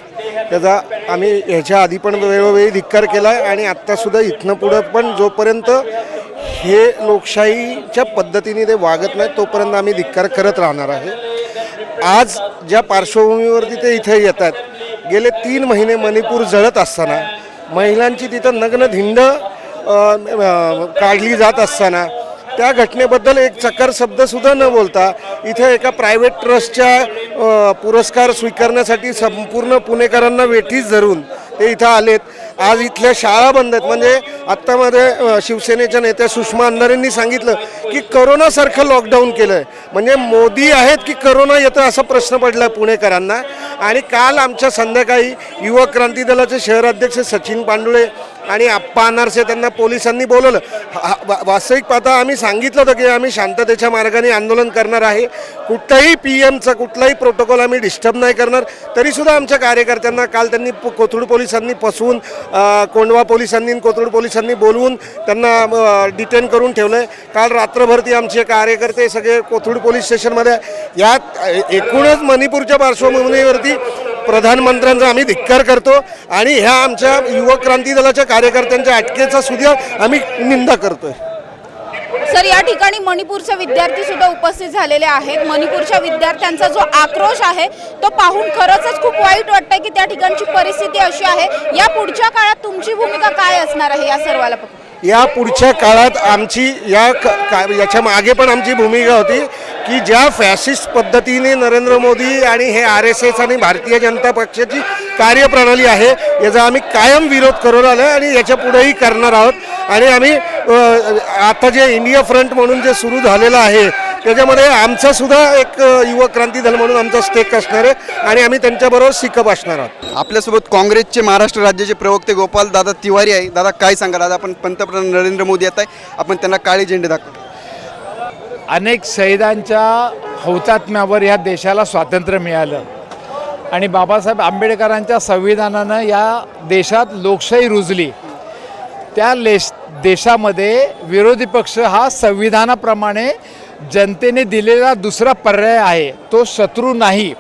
त्याचा आम्ही ह्याच्या आधी पण वेळोवेळी धिक्कार केला आहे आणि आत्तासुद्धा इथनं पुढं पण जोपर्यंत हे लोकशाहीच्या पद्धतीने ते वागत नाही तोपर्यंत आम्ही धिक्कार करत राहणार आहे. आज ज्या पार्श्वभूमीवरती ते इथे येतात, गेले 3 महिने मणिपूर जळत असताना महिलांची तिथं नग्न धिंड काढली जात असताना त्या घटनेबद्दल एक चकार शब्दसुद्धा न बोलता इथे एका प्रायव्हेट ट्रस्टच्या पुरस्कार स्वीकारण्यासाठी संपूर्ण पुणेकरांना वेठीस धरून ते इथं आलेत. आज इथल्या शाळा बंद आहेत. म्हणजे आत्तामध्ये शिवसेनेच्या नेत्या सुषमा अंधारेंनी सांगितलं की करोनासारखं लॉकडाऊन केलं आहे. म्हणजे मोदी आहेत की करोना येतं असा प्रश्न पडला आहे पुणेकरांना. आणि काल आमच्या संध्याकाळी युवक क्रांती दलाचे शहराध्यक्ष सचिन पांडुळे आणि आप्पा अनारसे त्यांना पोलिसांनी बोलवलं. वास्तविक पाहता आम्ही सांगितलं होतं की आम्ही शांततेच्या मार्गाने आंदोलन करणार आहे, कुठलाही PMचा कुठलाही प्रोटोकॉल आम्ही डिस्टर्ब नाही करणार. तरीसुद्धा आमच्या कार्यकर्त्यांना काल त्यांनी कोथरूड पोलिसांनी फसवून, कोंढवा पोलिसांनी कोथरूड पोलिसांनी बोलवून त्यांना डिटेन करून ठेवलं आहे. काल रात्रभर ती आमचे कार्यकर्ते सगळे कोथरूड पोलीस स्टेशनमध्ये. यात एकूणच मणिपूरच्या पार्श्वभूमीवरती प्रधानमंत्र्यांचा आम्ही धिक्कार करतो आणि ह्या आमच्या युवक क्रांती दलाच्या कार्यकर्त्यांच्या अटकेचा सुद्धा आम्ही निंदा करतोय. सर, या ठिकाणी मणिपूरचे विद्यार्थी सुद्धा उपस्थित झालेले आहेत. मणिपूरच्या विद्यार्थ्यांचा जो आक्रोश आहे तो पाहून खरंच खूप वाईट वाटतंय की त्या ठिकाणची परिस्थिती अशी आहे. या पुढच्या काळात तुमची भूमिका काय असणार आहे या सर्वाला? या पुढच्या काळात आमची याच्या मागे पण आमची भूमिका होती की ज्या फॅसिस्ट पद्धतीने नरेंद्र मोदी आणि हे RSS आणि भारतीय जनता पक्षाची कार्यप्रणाली आहे याचा आम्ही कायम विरोध करून आलो आणि याच्या पुढेही करणार आहोत. आणि आम्ही आता जे इंडिया फ्रंट म्हणून जे सुरू झालेलं आहे त्याच्यामध्ये आमचा सुद्धा एक युवक क्रांती दल म्हणून आमचा स्टेक असणार आहे आणि आम्ही त्यांच्याबरोबर सिकअप असणार आहोत. आपल्यासोबत काँग्रेसचे महाराष्ट्र राज्याचे प्रवक्ते गोपाल दादा तिवारी आहे. दादा, काय सांगाल? आज आपण पंतप्रधान नरेंद्र मोदी येत आहे, आपण त्यांना काळे झेंडे दाखवतो. अनेक शहीदांच्या हौतात्म्यावर या देशाला स्वातंत्र्य मिळालं आणि बाबासाहेब आंबेडकरांच्या संविधानानं या देशात लोकशाही रुजली. त्या देशामध्ये विरोधी पक्ष हा संविधानाप्रमाणे जनतेने दिलेला दुसरा पर्याय आहे, तो शत्रू नाही.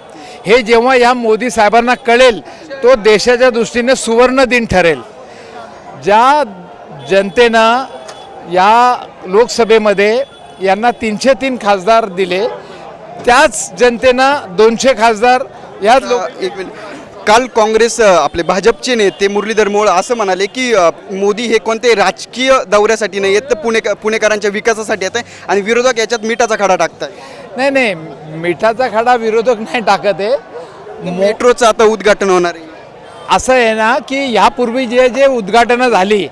हे जेव्हा या मोदी साहेबांना कळेल तो देशाच्या दृष्टीने सुवर्ण दिन ठरेल. ज्या जनतेनं या लोकसभेमध्ये यांना 303 खासदार दिले त्याच जनतेनं 200 खासदार या एक मिनिट. काल काँग्रेस आपले भाजपचे नेते मुरलीधर मोहोळ असं म्हणाले की मोदी हे कोणते राजकीय दौऱ्यासाठी नाही येत, तर पुणेकरांच्या विकासासाठी येत आहे आणि विरोधक याच्यात मिठाचा खडा टाकताय. नाही, मिठाचा खडा विरोधक नाही टाकत आहे. मेट्रोचं आता उद्घाटन होणार आहे. असं आहे ना की यापूर्वी जे उद्घाटनं झाली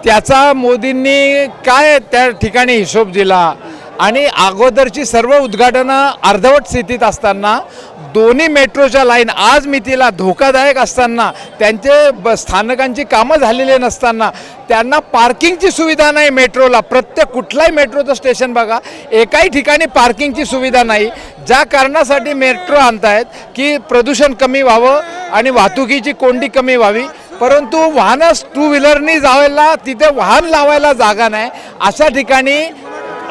त्याचा मोदींनी काय त्या ठिकाणी हिशोब दिला आणि अगोदरची सर्व उद्घाटनं अर्धवट स्थितीत असताना दोन्ही मेट्रोच्या लाईन आज मितीला धोकादायक असताना, त्यांचे स्थानकांची कामं झालेली नसताना, त्यांना पार्किंगची सुविधा नाही मेट्रोला. प्रत्येक कुठलाही मेट्रोचं स्टेशन बघा, एकाही ठिकाणी पार्किंगची सुविधा नाही. ज्या कारणासाठी मेट्रो आणतायत की प्रदूषण कमी व्हावं आणि वाहतुकीची कोंडी कमी व्हावी, परंतु वाहनं टू व्हीलरनी जायला तिथे वाहन लावायला जागा नाही. अशा ठिकाणी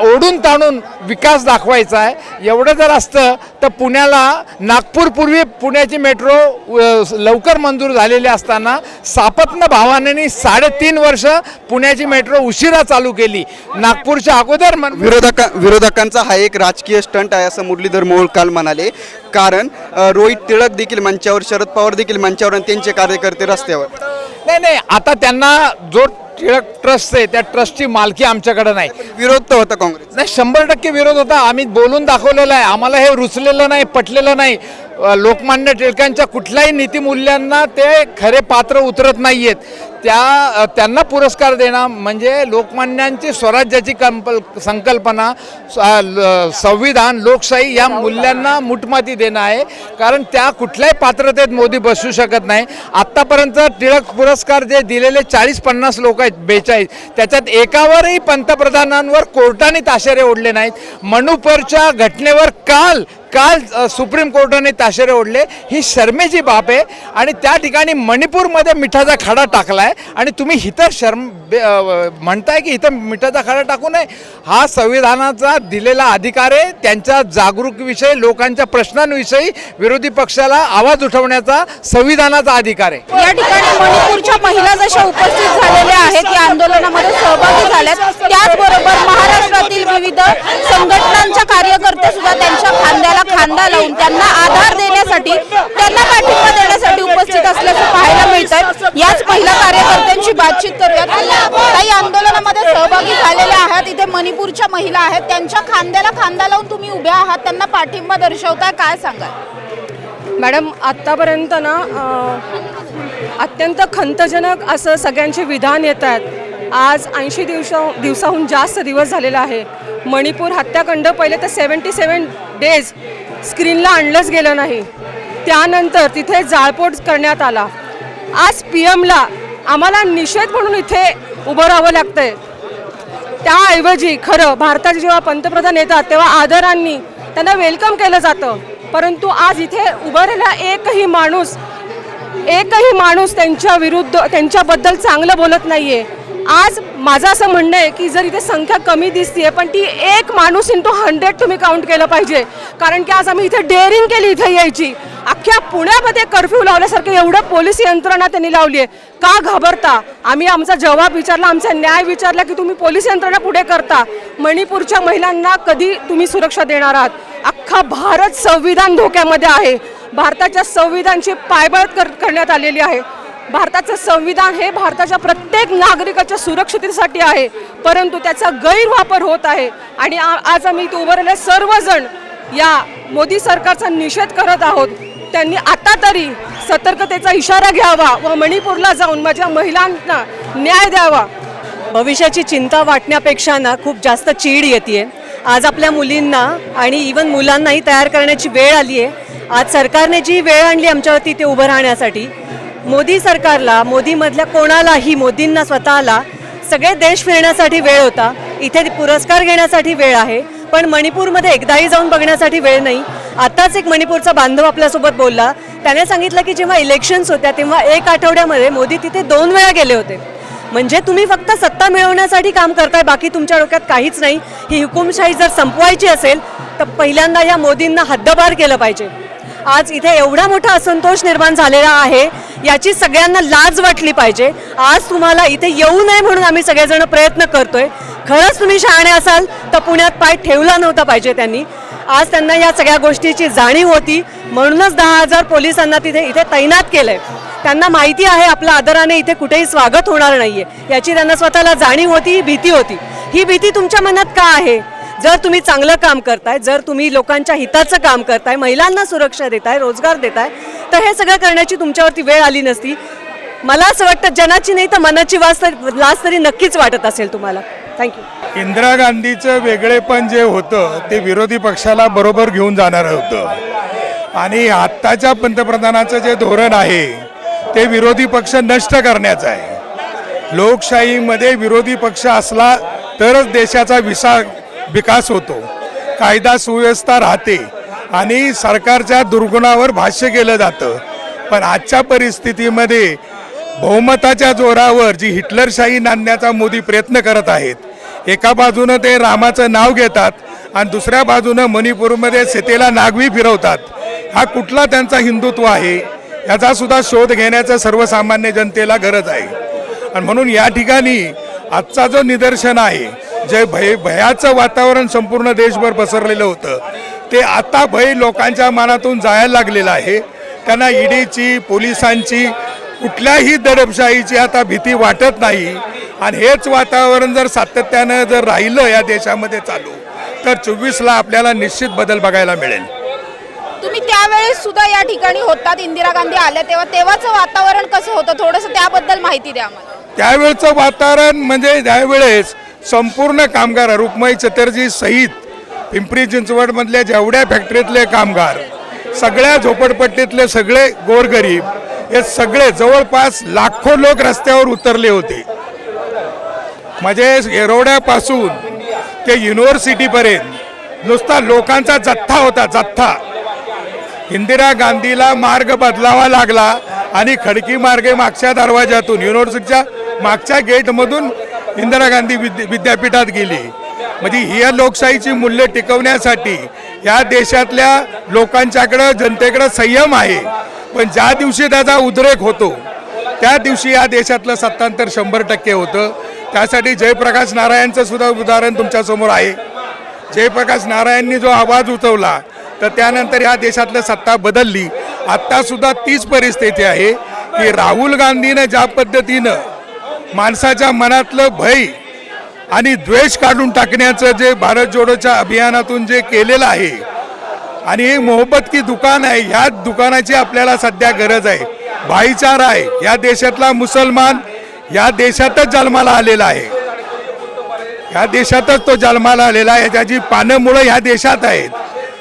ओढून ताणून विकास दाखवायचा आहे. एवढं जर असतं तर पुण्याला नागपूरपूर्वी पुण्याची मेट्रो लवकर मंजूर झालेली असताना सापत्न भावाने 3.5 वर्ष पुण्याची मेट्रो उशिरा चालू केली. नागपूरच्या अगोदर विरोधकांचा हा एक राजकीय स्टंट आहे असं मुरलीधर मोहोळ काल म्हणाले. कारण रोहित टिळक देखील मंचावर, शरद पवार देखील मंचावर आणि त्यांचे कार्यकर्ते रस्त्यावर. नाही, आता त्यांना जो टिळक ट्रस्ट आहे त्या ट्रस्टची मालकी आमच्याकडे नाही. विरोध तर होता काँग्रेस नाही, 100% विरोध होता. आम्ही बोलून दाखवलेलं आहे. आम्हाला हे रुचलेलं नाही, पटलेलं नाही. लोकमान्य टिळकांच्या कुठल्याही नीतिमूल्यांना ते खरे पात्र उतरत नाही आहेत. त्यांना पुरस्कार देणं म्हणजे लोकमान्यांची स्वराज्याची संकल्पना, संविधान, लोकशाही या मूल्यांना मुठमाती देणं आहे. कारण त्या कुठल्याही पात्रतेत मोदी बसू शकत नाही. आत्तापर्यंत टिळक पुरस्कार जे दिलेले 40-50 लोक आहेत, 42, त्याच्यात एकावरही पंतप्रधानांवर कोर्टाने ताशेरे ओढले नाहीत. मणिपूरच्या घटनेवर काल सुप्रीम कोर्टाने ताशेरे ओढले. ही शर्मेची बाब आहे. आणि त्या ठिकाणी मणिपूरमध्ये मिठाचा खडा टाकलाय आणि तुम्ही इथं म्हणताय की इथं मिठाचा खडा टाकू नये. हा संविधानाचा दिलेला अधिकार आहे. त्यांच्या जागरूकविषयी, लोकांच्या प्रश्नांविषयी विरोधी पक्षाला आवाज उठवण्याचा संविधानाचा अधिकार आहे. या ठिकाणी मणिपूरच्या महिला जशा उपस्थित झालेल्या आहेत, या आंदोलनामध्ये सहभागी झाल्यात, त्याचबरोबर महाराष्ट्रातील विविध संघटनांच्या कार्यकर्ते सुद्धा त्यांच्या खांद्याला खांदा लावून त्यांना आधार देण्यासाठी, त्यांना पाठिंबा देण्यासाठी उपस्थित असल्याचं पाहायला मिळतंय. याच महिला कार्यकर्त्यांशी बातचीत करूयात. काही आंदोलनामध्ये सहभागी झालेल्या आहात, इथे मणिपूरच्या महिला आहेत, त्यांच्या खांद्याला खांदा लावून तुम्ही उभ्या आहात, त्यांना पाठिंबा दर्शवताय, काय सांगाल? मॅडम, आत्तापर्यंत ना अत्यंत खंतजनक असं सगळ्यांचे विधान येत आहेत. आज 80 दिवसाहून जास्त दिवस झालेला आहे. मणिपूर हत्याकांड पहिले तर 77 डेज स्क्रीनला आणलंच गेलं नाही. त्यानंतर तिथे जाळपोळ करण्यात आला. आज PM-ला आम्हाला निषेध म्हणून इथे उभं राहावं लागतंय. त्याऐवजी खरं भारताचे जेव्हा पंतप्रधान येतात तेव्हा आदरांनी त्यांना वेलकम केलं जातं. परंतु आज इथे उभं राहिलेला एकही माणूस त्यांच्या विरुद्ध, त्यांच्याबद्दल चांगलं बोलत नाहीये. आज माझं असं म्हणणं आहे की जर इथे संख्या कमी दिसतीये, पण ती 1 माणूस into 100 तुम्ही काउंट केलं पाहिजे. कारण की आज आम्ही इथे डेअरिंग केली इथे यायची. अख्ख्या पुण्यामध्ये कर्फ्यू लावल्यासारखं एवढं पोलीस यंत्रणा त्यांनी लावली आहे. का घाबरता? आम्ही आमचा जबाब विचारला, आमचा न्याय विचारला की तुम्ही पोलीस यंत्रणा पुढे करता. मणिपूरच्या महिलांना कधी तुम्ही सुरक्षा देणार आहात? अख्खा भारत संविधान धोक्यामध्ये आहे. भारताच्या संविधानाची पायबळ करण्यात आलेली आहे. भारताचं संविधान हे भारताच्या प्रत्येक नागरिकाच्या सुरक्षिततेसाठी आहे, परंतु त्याचा गैरवापर होत आहे. आणि आज आम्ही इथे उभं राहिलेले सर्वजण या मोदी सरकारचा निषेध करत आहोत. त्यांनी आता तरी सतर्कतेचा इशारा घ्यावा व मणिपूरला जाऊन माझ्या महिलांना न्याय द्यावा. भविष्याची चिंता वाटण्यापेक्षा ना खूप जास्त चीड येते. आज आपल्या मुलींना आणि इवन मुलांनाही तयार करण्याची वेळ आली आहे. आज सरकारने जी वेळ आणली आमच्यावरती ते उभं राहण्यासाठी, मोदी सरकारला, मोदीमधल्या कोणालाही, मोदींना स्वतःला सगळे देश फिरण्यासाठी वेळ होता. इथे पुरस्कार घेण्यासाठी वेळ आहे, पण मणिपूरमध्ये एकदाही जाऊन बघण्यासाठी वेळ नाही. आताच एक मणिपूरचा बांधव आपल्यासोबत बोलला. त्याने सांगितलं की जेव्हा इलेक्शन्स होत्या तेव्हा 1 आठवड्यामध्ये मोदी तिथे 2 वेळा गेले होते. म्हणजे तुम्ही फक्त सत्ता मिळवण्यासाठी काम करताय, बाकी तुमच्या डोक्यात काहीच नाही. ही हुकुमशाही जर संपवायची असेल तर पहिल्यांदा या मोदींना हद्दपार केलं पाहिजे. आज इथे एवढा मोठा असंतोष निर्माण झालेला आहे, याची सगळ्यांना लाज वाटली पाहिजे. आज तुम्हाला इथे येऊ नये म्हणून आम्ही सगळेजण प्रयत्न करतोय. खरंच तुम्ही शहाणे असाल तर पुण्यात पाय ठेवला नव्हता पाहिजे त्यांनी. आज त्यांना या सगळ्या गोष्टीची जाणीव होती, म्हणूनच 10,000 पोलिसांना इथे तैनात केलंय. त्यांना माहिती आहे आपल्या आदराने इथे कुठेही स्वागत होणार नाहीये, याची त्यांना स्वतःला जाणीव होती, ही भीती होती. ही भीती तुमच्या मनात का आहे? जर तुम्ही चांगलं काम करताय, जर तुम्ही लोकांच्या हिताचं काम करताय, महिलांना सुरक्षा देताय, रोजगार देताय, तर हे सगळं करण्याची तुमच्यावरती वेळ आली नसती. मला असं वाटतं जनाची नाही तर मनाची लाज तरी नक्कीच वाटत असेल तुम्हाला. थँक्यू. इंदिरा गांधीचं वेगळेपण जे होतं ते विरोधी पक्षाला बरोबर घेऊन जाणारं होतं. आणि आत्ताच्या पंतप्रधानाचं जे धोरण आहे ते विरोधी पक्ष नष्ट करण्याचं आहे. लोकशाहीमध्ये विरोधी पक्ष असला तरच देशाचा विकास होतो, कायदा सुव्यवस्था राहते आणि सरकारच्या दुर्गुणावर भाष्य केलं जातं. पण आजच्या परिस्थितीमध्ये बहुमताच्या जोरावर जी हिटलरशाही नांदण्याचा मोदी प्रयत्न करत आहेत, एका बाजूनं ते रामाचं नाव घेतात आणि दुसऱ्या बाजूनं मणिपूरमध्ये सीतेला नागवी फिरवतात. हा कुठला त्यांचा हिंदुत्व आहे याचा सुद्धा शोध घेण्याचं सर्वसामान्य जनतेला गरज आहे. आणि म्हणून या ठिकाणी आजचा जो निदर्शन आहे, जे भयाचं वातावरण संपूर्ण देशभर पसरलेलं होतं, ते आता भय लोकांच्या मनातून जायला लागलेलं आहे. त्यांना ईडीची, पोलिसांची, कुठल्याही दडपशाहीची आता भीती वाटत नाही. आणि हेच वातावरण जर सातत्यानं जर राहिलं या देशामध्ये चालू, तर 24ला आपल्याला निश्चित बदल बघायला मिळेल. तुम्ही त्यावेळेस सुद्धा या ठिकाणी होतात, इंदिरा गांधी आल्या तेव्हाचं वातावरण कसं होतं, थोडंसं त्याबद्दल माहिती द्या मला. त्यावेळचं वातावरण म्हणजे त्यावेळेस संपूर्ण कामगार, रुक्माई चटर्जी सहित पिंपरी चिंचवडमधल्या जेवढ्या फॅक्टरीतले कामगार, सगळ्या झोपडपट्टीतले सगळे गोरगरीब, हे सगळे जवळपास लाखो लोक रस्त्यावर उतरले होते. म्हणजे येरवड्यापासून ते युनिव्हर्सिटीपर्यंत नुसता लोकांचा जथ्था होता, जथ्था. इंदिरा गांधीला मार्ग बदलावा लागला आणि खडकी मार्गे मागच्या दरवाजातून, युनिव्हर्सिटीच्या मागच्या गेटमधून इंदिरा गांधी विद्यापीठात गेली. म्हणजे ही लोकशाहीची मूल्य टिकवण्यासाठी या देशातल्या लोकांच्याकडं, जनतेकडं संयम आहे. पण ज्या दिवशी त्याचा उद्रेक होतो त्या दिवशी या देशातलं सत्तांतर 100% होतं. त्यासाठी जयप्रकाश नारायणचं सुद्धा उदाहरण तुमच्यासमोर आहे. जयप्रकाश नारायणनी जो आवाज उठवला तर त्यानंतर या देशातलं सत्ता बदलली. आत्तासुद्धा तीच परिस्थिती आहे की राहुल गांधीनं ज्या पद्धतीनं माणसाच्या मनातलं भय आणि द्वेष काढून टाकण्याचं जे भारत जोडोच्या अभियानातून जे केलेलं आहे, आणि हे मोहब्बत की दुकान आहे, ह्या दुकानाची आपल्याला सध्या गरज आहे. भाईचारा आहे. या देशातला मुसलमान या देशातच जन्माला आलेला आहे, या देशातच तो जन्माला आलेला आहे. त्याची पानं मुळं ह्या देशात आहेत.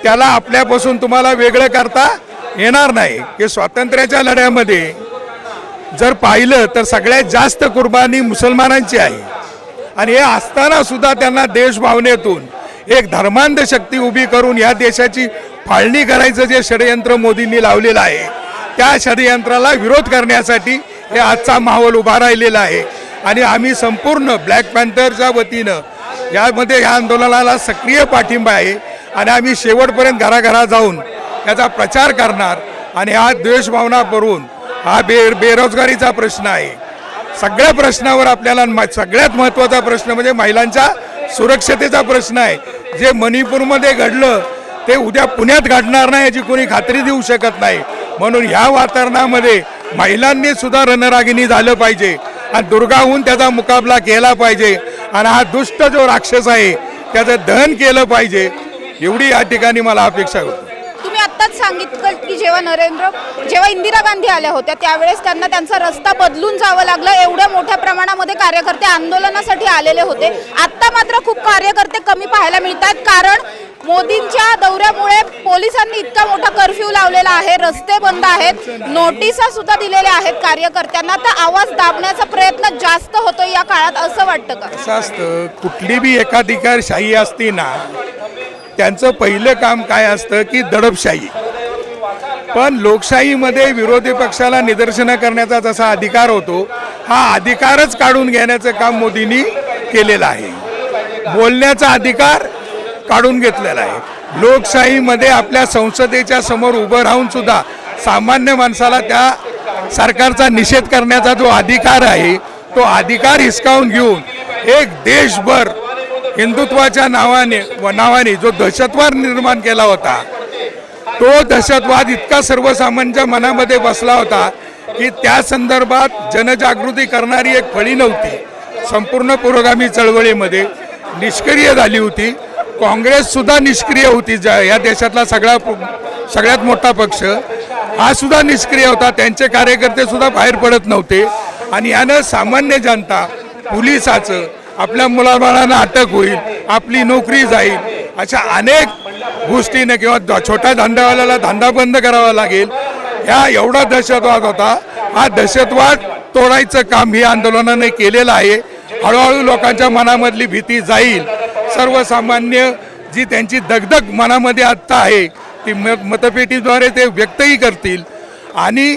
त्याला आपल्यापासून तुम्हाला वेगळं करता येणार नाही. हे स्वातंत्र्याच्या लढ्यामध्ये जर पाहिलं तर सगळ्यात जास्त कुर्बानी मुसलमानांची आहे. आणि हे असताना सुद्धा त्यांना देशभावनेतून एक धर्मांध शक्ती उभी करून या देशाची फाळणी करायचं जे षडयंत्र मोदींनी लावलेलं आहे, त्या षडयंत्राला विरोध करण्यासाठी हे आजचा माहोल उभा राहिलेला आहे. आणि आम्ही संपूर्ण ब्लॅक पॅन्थरच्या वतीनं यामध्ये या आंदोलनाला सक्रिय पाठिंबा आहे. आणि आम्ही शेवटपर्यंत घराघरात जाऊन याचा प्रचार करणार. आणि हा द्वेषभावना करून हा बेरोजगारीचा प्रश्न आहे. सगळ्या प्रश्नावर आपल्याला सगळ्यात महत्त्वाचा प्रश्न म्हणजे महिलांच्या सुरक्षतेचा प्रश्न आहे. जे मणिपूरमध्ये घडलं ते उद्या पुण्यात घडणार नाही याची कोणी खात्री देऊ शकत नाही. म्हणून ह्या वातावरणामध्ये महिलांनी सुद्धा रणरागिणी झालं पाहिजे आणि दुर्गाहून त्याचा मुकाबला केला पाहिजे. आणि हा दुष्ट जो राक्षस आहे त्याचं दहन केलं पाहिजे, एवढी या ठिकाणी मला अपेक्षा होती. तुम्ही आत्ताच सांगितलं की जेव्हा इंदिरा गांधी आल्या होत्या त्यावेळेस त्यांना त्यांचा रस्ता बदलून जावं लागलं. एवढ्या मोठ्या प्रमाणामध्ये कार्यकर्ते आंदोलनासाठी आलेले होते. आत्ता मात्र खूप कार्यकर्ते कमी पाहायला मिळतात, कारण मोदींच्या दौऱ्यामुळे पोलिसांनी इतका मोठा कर्फ्यू लावलेला आहे, रस्ते बंद आहेत, नोटिसा सुद्धा दिलेल्या आहेत कार्यकर्त्यांना. तर आवाज दाबण्याचा प्रयत्न जास्त होतो या काळात, असं वाटतं का? असं असतं, कुठली बी एकाधिकारशाही असती ना, त्यांचं पहिलं काम काय असतं की दडपशाही. पण लोकशाहीमध्ये विरोधी पक्षाला निदर्शनं करण्याचा जसा अधिकार होतो, हा अधिकारच काढून घेण्याचं काम मोदींनी केलेलं आहे. बोलण्याचा अधिकार काढून घेतलेला आहे. लोकशाहीमध्ये आपल्या संसदेच्या समोर उभं राहून सुद्धा सामान्य माणसाला त्या सरकारचा निषेध करण्याचा जो अधिकार आहे, तो अधिकार हिसकावून घेऊन एक देशभर हिंदुत्वाच्या नावाने जो दहशतवाद निर्माण केला होता, तो दहशतवाद इतका सर्वसामान्यांच्या मनामध्ये बसला होता की त्या संदर्भात जनजागृती करणारी एक फळी नव्हती. संपूर्ण पुरोगामी चळवळीमध्ये निष्क्रिय झाली होती. काँग्रेस सुद्धा निष्क्रिय होती. या देशातला सगळ्यात मोठा पक्ष हा सुद्धा निष्क्रिय होता. त्यांचे कार्यकर्ते सुद्धा बाहेर पडत नव्हते. आणि यानं सामान्य जनता, पोलिसाचं, आपल्या मुलाबाळांना अटक होईल, आपली नोकरी जाईल, अशा अनेक गोष्टीने किंवा छोट्या धंद्यावाल्याला धंदा बंद करावा लागेल, ह्या एवढा दहशतवाद होता. हा दहशतवाद तोडायचं काम ही आंदोलनाने केलेलं आहे. हळूहळू लोकांच्या मनामधली भीती जाईल. सर्वसामान्य जी त्यांची दगदग मनामध्ये आत्ता आहे ती मतपेटीद्वारे ते व्यक्तही करतील. आणि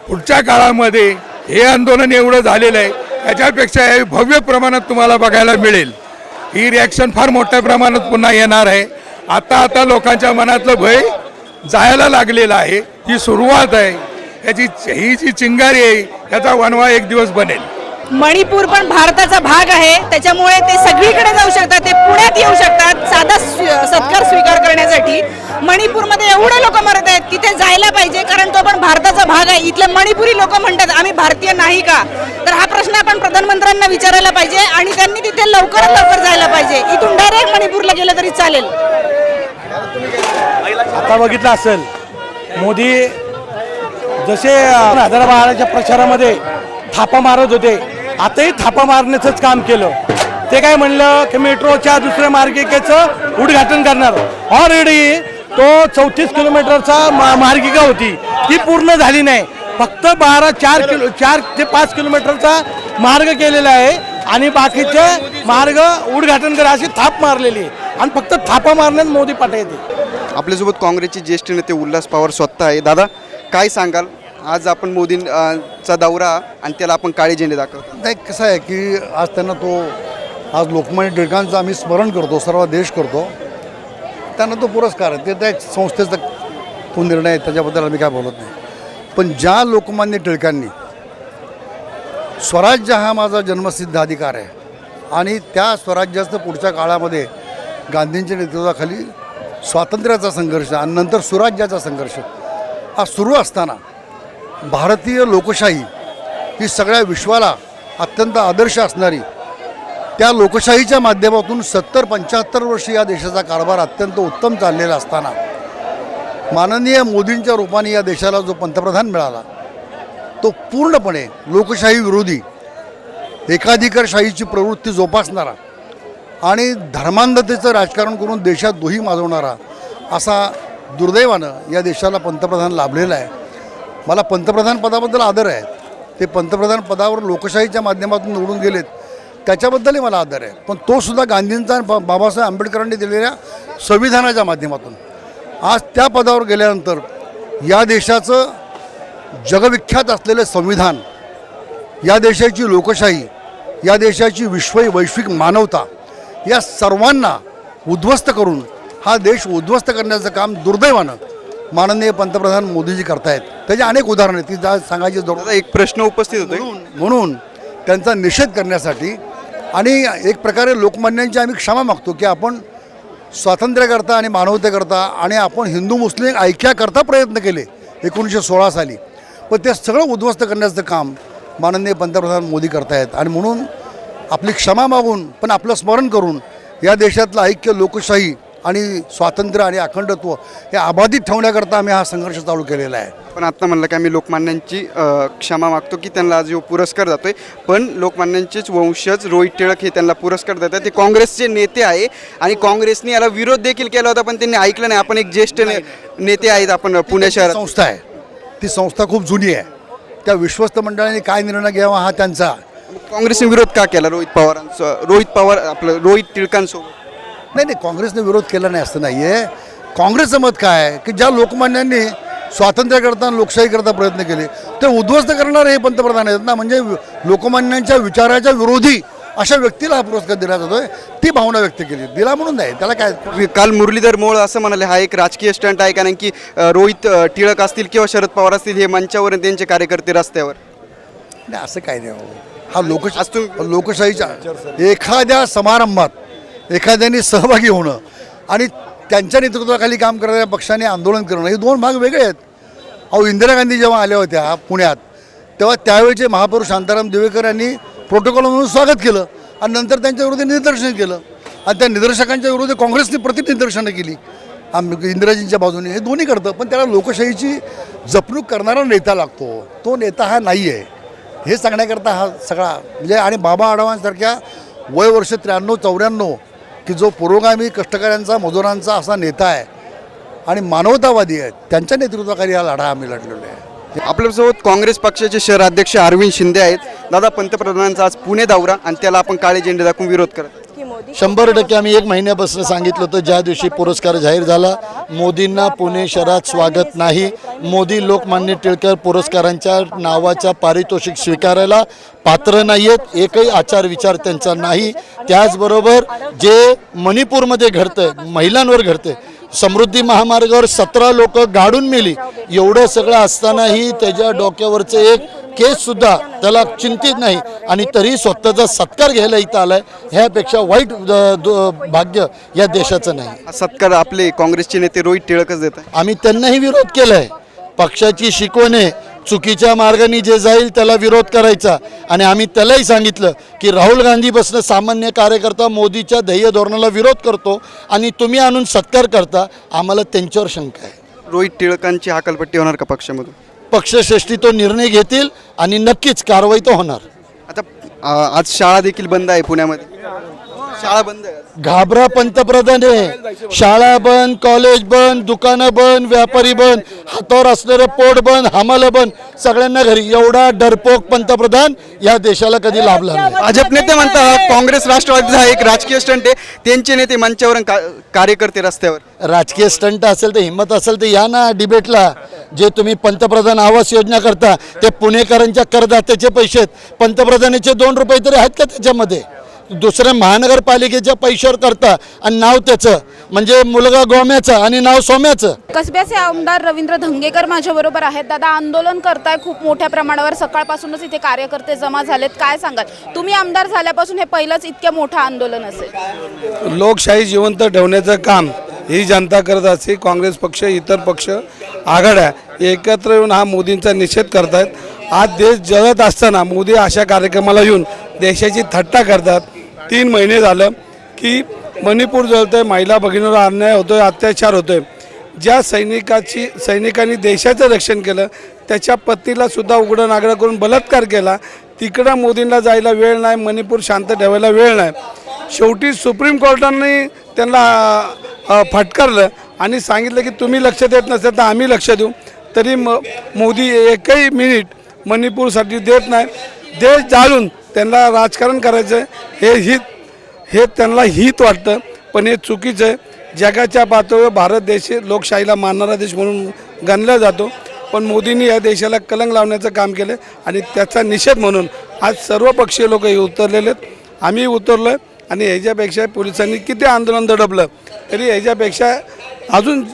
पुढच्या काळामध्ये हे आंदोलन एवढं झालेलं आहे, याच्यापेक्षा हे भव्य प्रमाणात तुम्हाला बघायला मिळेल. ही रिॲक्शन फार मोठ्या प्रमाणात पुन्हा येणार आहे. आता लोकांच्या मनातलं भय जायला लागलेलं आहे. ही सुरुवात आहे. ही जी चिंगारी आहे याचा वणवा एक दिवस बनेल. मणिपूर पण भारताचा भाग आहे, त्याच्यामुळे ते सगळीकडे जाऊ शकतात, ते पुण्यात येऊ शकतात साधा सत्कार स्वीकार करण्यासाठी. मणिपूरमध्ये एवढे लोक मरत आहेत की ते जायला पाहिजे, कारण तो पण भारताचा भाग आहे. इथले मणिपुरी लोक म्हणतात आम्ही भारतीय नाही का? तर हा प्रश्न आपण प्रधानमंत्र्यांना विचारायला पाहिजे आणि त्यांनी तिथे लवकरात लवकर जायला पाहिजे. इथून डायरेक्ट मणिपूरला गेलं तरी चालेल. आता बघितलं असेल मोदी जसे 2012च्या प्रचारामध्ये थापा मारत होते, आताही थापा मारण्याचंच काम केलं. ते काय म्हणलं की मेट्रोच्या दुसऱ्या मार्गिकेचं उद्घाटन करणार. ऑलरेडी तो 34 किलोमीटरचा मार्गिका होती, ती पूर्ण झाली नाही. फक्त 4 ते 5 किलोमीटरचा मार्ग केलेला आहे आणि बाकीचे मार्ग उद्घाटन करा अशी थाप मारलेली आहे. आणि फक्त थापा मारण्यात मोदी पाठ येते. आपल्यासोबत काँग्रेसचे ज्येष्ठ नेते उल्हास पवार स्वतः आहे. दादा, काय सांगाल? आज आपण मोदींचा दौरा आणि त्याला आपण काळे झेंडे दाखवतो. नाही, कसं आहे की आज त्यांना आज लोकमान्य टिळकांचं आम्ही स्मरण करतो, सर्व देश करतो. त्यांना तो पुरस्कार आहे, ते त्या एक संस्थेचा तो निर्णय आहे, त्याच्याबद्दल आम्ही काय बोलत नाही. पण ज्या लोकमान्य टिळकांनी स्वराज्य हा माझा जन्मसिद्ध अधिकार आहे आणि त्या स्वराज्याचं पुढच्या काळामध्ये गांधींच्या नेतृत्वाखाली स्वातंत्र्याचा संघर्ष आणि नंतर सुराज्याचा संघर्ष हा सुरू असताना भारतीय लोकशाही ही सगळ्या विश्वाला अत्यंत आदर्श असणारी, त्या लोकशाहीच्या माध्यमातून 70-75 वर्ष या देशाचा कारभार अत्यंत उत्तम चाललेला असताना माननीय मोदींच्या रूपाने या देशाला जो पंतप्रधान मिळाला तो पूर्णपणे लोकशाही विरोधी, एकाधिकारशाहीची प्रवृत्ती जोपासणारा आणि धर्मांधतेचं राजकारण करून देशात दोही माजवणारा असा दुर्दैवानं या देशाला पंतप्रधान लाभलेला आहे. मला पंतप्रधान पदाबद्दल आदर आहे. ते पंतप्रधान पदावर लोकशाहीच्या माध्यमातून निवडून गेलेत त्याच्याबद्दलही मला आदर आहे. पण तो सुद्धा गांधींचा आणि बाबासाहेब आंबेडकरांनी दिलेल्या संविधानाच्या माध्यमातून आज त्या पदावर गेल्यानंतर या देशाचं जगविख्यात असलेलं संविधान, या देशाची लोकशाही, या देशाची वैश्विक मानवता या सर्वांना उद्ध्वस्त करून हा देश उद्ध्वस्त करण्याचं काम दुर्दैवानं माननीय पंतप्रधान मोदीजी करतायत. त्याची अनेक उदाहरणं आहेत, ती सांगायची जरूर. एक प्रश्न उपस्थित होतो म्हणून त्यांचा निषेध करण्यासाठी आणि एक प्रकारे लोकमान्यांची आम्ही क्षमा मागतो की आपण स्वातंत्र्याकरता आणि मानवतेकरता आणि आपण हिंदू मुस्लिम ऐक्याकरता प्रयत्न केले 1916 साली, पण ते सगळं उद्ध्वस्त करण्याचं काम माननीय पंतप्रधान मोदी करतायत. आणि म्हणून आपली क्षमा मागून पण आपलं स्मरण करून या देशातलं ऐक्य, लोकशाही आणि स्वातंत्र्य आणि अखंडत्व हे अबाधित ठेवण्याकरता आम्ही हा संघर्ष चालू केलेला आहे. पण आता म्हणलं की आम्ही लोकमान्यांची क्षमा मागतो की त्यांना जो पुरस्कार जातोय, पण लोकमान्यांचेच वंशज रोहित टिळक हे त्यांना पुरस्कार देतात. ते काँग्रेसचे नेते आहे आणि काँग्रेसने याला विरोध देखील केला होता, पण त्यांनी ऐकलं नाही. आपण एक ज्येष्ठ नेते आहेत, आपण पुणे शहरात संस्था आहे, ती संस्था खूप जुनी आहे. त्या विश्वस्त मंडळाने काय निर्णय घ्यावा हा त्यांचा. काँग्रेसने विरोध का केला रोहित पवार आपलं रोहित टिळकांसोबत? नाही, काँग्रेसने विरोध केला नाही असं नाही आहे. काँग्रेसचं मत काय आहे की ज्या लोकमान्यांनी स्वातंत्र्याकरता आणि लोकशाहीकरता प्रयत्न केले ते उद्ध्वस्त करणारे हे पंतप्रधान आहेत ना. म्हणजे लोकमान्यांच्या विचाराच्या विरोधी अशा व्यक्तीला हा पुरस्कार दिला जातोय, ती भावना व्यक्त केली, दिला म्हणून नाही. त्याला काय, काल मुरलीधर मोहोळ असं म्हणाले हा एक राजकीय स्टंट आहे, कारण की रोहित टिळक असतील किंवा शरद पवार असतील हे मंचावर त्यांचे कार्यकर्ते रस्त्यावर. नाही, असं काय नाही. हा लोकशाहीच्या एखाद्या समारंभात एखाद्याने सहभागी होणं आणि त्यांच्या नेतृत्वाखाली काम करणाऱ्या पक्षाने आंदोलन करणं हे दोन भाग वेगळे आहेत. अहो, इंदिरा गांधी जेव्हा आल्या होत्या पुण्यात तेव्हा त्यावेळेचे महापौर शांताराम देवेकर यांनी प्रोटोकॉल म्हणून स्वागत केलं आणि नंतर त्यांच्या विरोधी निदर्शन केलं आणि त्या निदर्शकांच्या विरोधी काँग्रेसने प्रतिनिदर्शनं केली इंदिराजींच्या बाजूने. हे दोन्ही करतं, पण त्याला लोकशाहीची जपणूक करणारा नेता लागतो. तो नेता हा नाही आहे हे सांगण्याकरता हा सगळा म्हणजे. आणि बाबा आढावांसारख्या वय वर्ष 93-94 की जो पुरोगामी कष्टकऱ्यांचा मजुरांचा असा नेता आहे आणि मानवतावादी आहे, त्यांच्या नेतृत्वाखाली हा लढा आम्ही लढलेलो आहे. आपल्यासोबत काँग्रेस पक्षाचे शहराध्यक्ष अरविंद शिंदे आहेत. दादा, पंतप्रधानांचा आज पुणे दौरा आणि त्याला आपण काळे झेंडे दाखवून विरोध करत. 100% आम्ही 1 महिन्यापासून सांगितलं होतं, ज्या दिवशी पुरस्कार जाहीर झाला मोदींना पुणे शहरात स्वागत नाही. मोदी लोकमान्य टिळक पुरस्कारांच्या नावाचा पारितोषिक स्वीकारायला पात्र नाही आहेत. एकही आचार विचार त्यांचा नाही. त्याचबरोबर जे मणिपूरमध्ये घडतंय, महिलांवर घडतंय, समृद्धी महामार्गावर 17 लोक गाडून मेली, एवढं सगळं असतानाही त्याच्या डोक्यावरचं एक केससुद्धा त्याला चिंतित नाही आणि तरी स्वतःचा सत्कार घ्यायला इथं आलाय. ह्यापेक्षा वाईट भाग्य या देशाचं नाही. सत्कार आपले काँग्रेसचे नेते रोहित टिळकच देत आहे. आम्ही त्यांनाही विरोध केलाय. पक्षाची शिकवण आहे, चुकीच्या मार्गाने जे जाईल त्याला विरोध करायचा. आणि आम्ही त्यालाही सांगितलं की राहुल गांधीपासून सामान्य कार्यकर्ता मोदीच्या ध्येय धोरणाला विरोध करतो आणि तुम्ही आणून सत्कार करता, आम्हाला त्यांच्यावर शंका आहे. रोहित टिळकांची हकालपट्टी होणार का पक्षामधून? पक्षश्रेष्ठी तो निर्णय घेतील आणि नक्कीच कारवाई तो होणार. आता आज शाळा देखील बंद आहे पुण्यामध्ये, शाळा बंद आहे. घाबरा पंतप्रधान आहे. शाळा बंद, कॉलेज बंद, दुकानं बंद, व्यापारी बंद, हातावर असलेलं पोट बंद, हमालं बंद, सगळ्यांना घरी. एवढा डरपोक पंतप्रधान या देशाला कधी लाभला नाही. भाजप नेते म्हणतात काँग्रेस राष्ट्रवादीचा हा एक राजकीय स्टंट आहे. त्यांचे नेते मंचावर कार्यकर्ते रस्त्यावर. राजकीय स्टंट असेल तर हिंमत असेल तर या ना डिबेटला. जे तुम्ही पंतप्रधान आवास योजना करता ते पुणेकरांच्या करदात्याचे पैसे आहेत. पंतप्रधानाचे 2 रुपये तरी आहेत का त्याच्यामध्ये? दुसऱ्या महानगरपालिकेच्या पैशावर करता आणि नाव त्याचं म्हणजे मुलगा गोम्याचं आणि नाव सोम्याचं. कसब्याचे आमदार रवींद्र धंगेकर माझ्याबरोबर आहेत. दादा, आंदोलन करताय खूप मोठ्या प्रमाणावर, सकाळपासूनच इथे कार्यकर्ते जमा झालेत, काय सांगाल? तुम्ही आमदार झाल्यापासून हे पहिलंच इतकं मोठं आंदोलन असेल. लोकशाही जिवंत ठेवण्याचं काम ही जनता करत असते. काँग्रेस पक्ष, इतर पक्ष, आघाड्या एकत्र येऊन हा मोदींचा निषेध करतायत. आज देश जळत असताना मोदी अशा कार्यक्रमाला येऊन देशाची थट्टा करतात. 3 महिने झालं की मणिपूर जळतंय, महिला भगिनीवर अन्याय होतोय, अत्याचार होतोय. ज्या सैनिकांनी देशाचं रक्षण केलं त्याच्या पत्नीला सुद्धा उघडं नागडं करून बलात्कार केला. तिकडं मोदींना जायला वेळ नाही, मणिपूर शांत ठेवायला वेळ नाही. शेवटी सुप्रीम कोर्टाने त्यांना फटकारलं आणि सांगितलं की तुम्ही लक्ष देत नसेल तर आम्ही लक्ष देऊ. तरी मोदी एकही मिनिट मणिपूरसाठी देत नाही. देश जाळून त्यांना राजकारण करायचं हे त्यांना हित वाटतं, पण हे चुकीचं आहे. जगाच्या पातळीवर भारत देश लोकशाहीला मानणारा देश म्हणून गणला जातो, पण मोदींनी या देशाला कलंक लावण्याचं काम केलं आणि त्याचा निषेध म्हणून आज सर्व पक्षीय लोक हे उतरलेले आहेत. आम्ही उतरलो आहे आणि ह्याच्यापेक्षा पोलिसांनी किती आंदोलन दडपलं तरी ह्याच्यापेक्षा अजून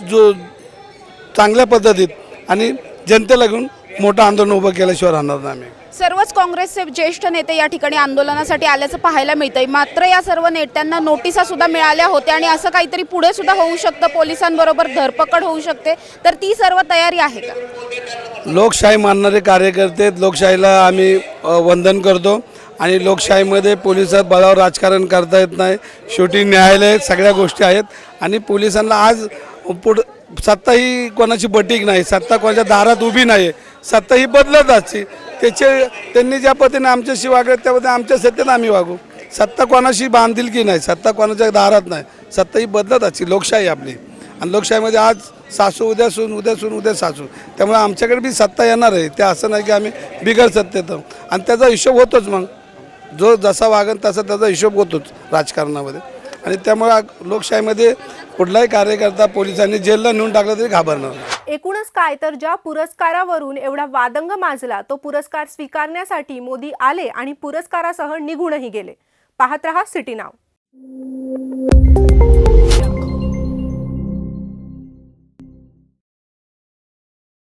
चांगल्या पद्धतीत आणि जनतेला घेऊन मोठं आंदोलन उभं केल्याशिवाय राहणार नाही आम्ही. सर्वच काँग्रेसचे ज्येष्ठ नेते या ठिकाणी आंदोलनासाठी आल्याचं पाहायला मिळतंय. मात्र या सर्व नेत्यांना नोटिसा सुद्धा मिळाल्या होत्या आणि असं काहीतरी पुढे सुद्धा होऊ शकतं, पोलिसांबरोबर धरपकड होऊ शकते. तर ती सर्व तयारी आहे का? लोकशाही मानणारे कार्यकर्ते, लोकशाहीला आम्ही वंदन करतो आणि लोकशाहीमध्ये पोलिसात बळावर राजकारण करता येत नाही. शेवटी न्यायालय सगळ्या गोष्टी आहेत आणि पोलिसांना आज सत्ता ही कोणाची बटीक नाही, सत्ता कोणाच्या दारात उभी नाही, सत्ता ही बदलत असते. त्यांनी ज्या पद्धतीने आमच्याशी वागले त्या पद्धतीने आमच्या सत्तेत आम्ही वागू. सत्ता कोणाशी बांधिलकी नाही, सत्ता कोणाच्या दारात नाही, सत्ता ही बदलत असते. लोकशाही आपली आणि लोकशाहीमध्ये आज सासू उद्या सून, उद्या सून उद्या सासू, त्यामुळे आमच्याकडे बी सत्ता येणार आहे. ते असं नाही की आम्ही बिगर सत्तेत आणि त्याचा हिशोब होतोच. मग जो जसा वागन तसा त्याचा हिशोब होतोच राजकारणामध्ये आणि त्यामुळे लोकशाहीमध्ये कुठलाही कार्यकर्ता पोलिसांनी जेलला नेऊन टाकला तरी घाबरणार नाही. एकूणच काय तर ज्या पुरस्कारावरून एवढा वादंग माजला तो पुरस्कार स्वीकारण्यासाठी मोदी आले आणि पुरस्कारासह निघूनही गेले. पाहत रहा सिटी नाव.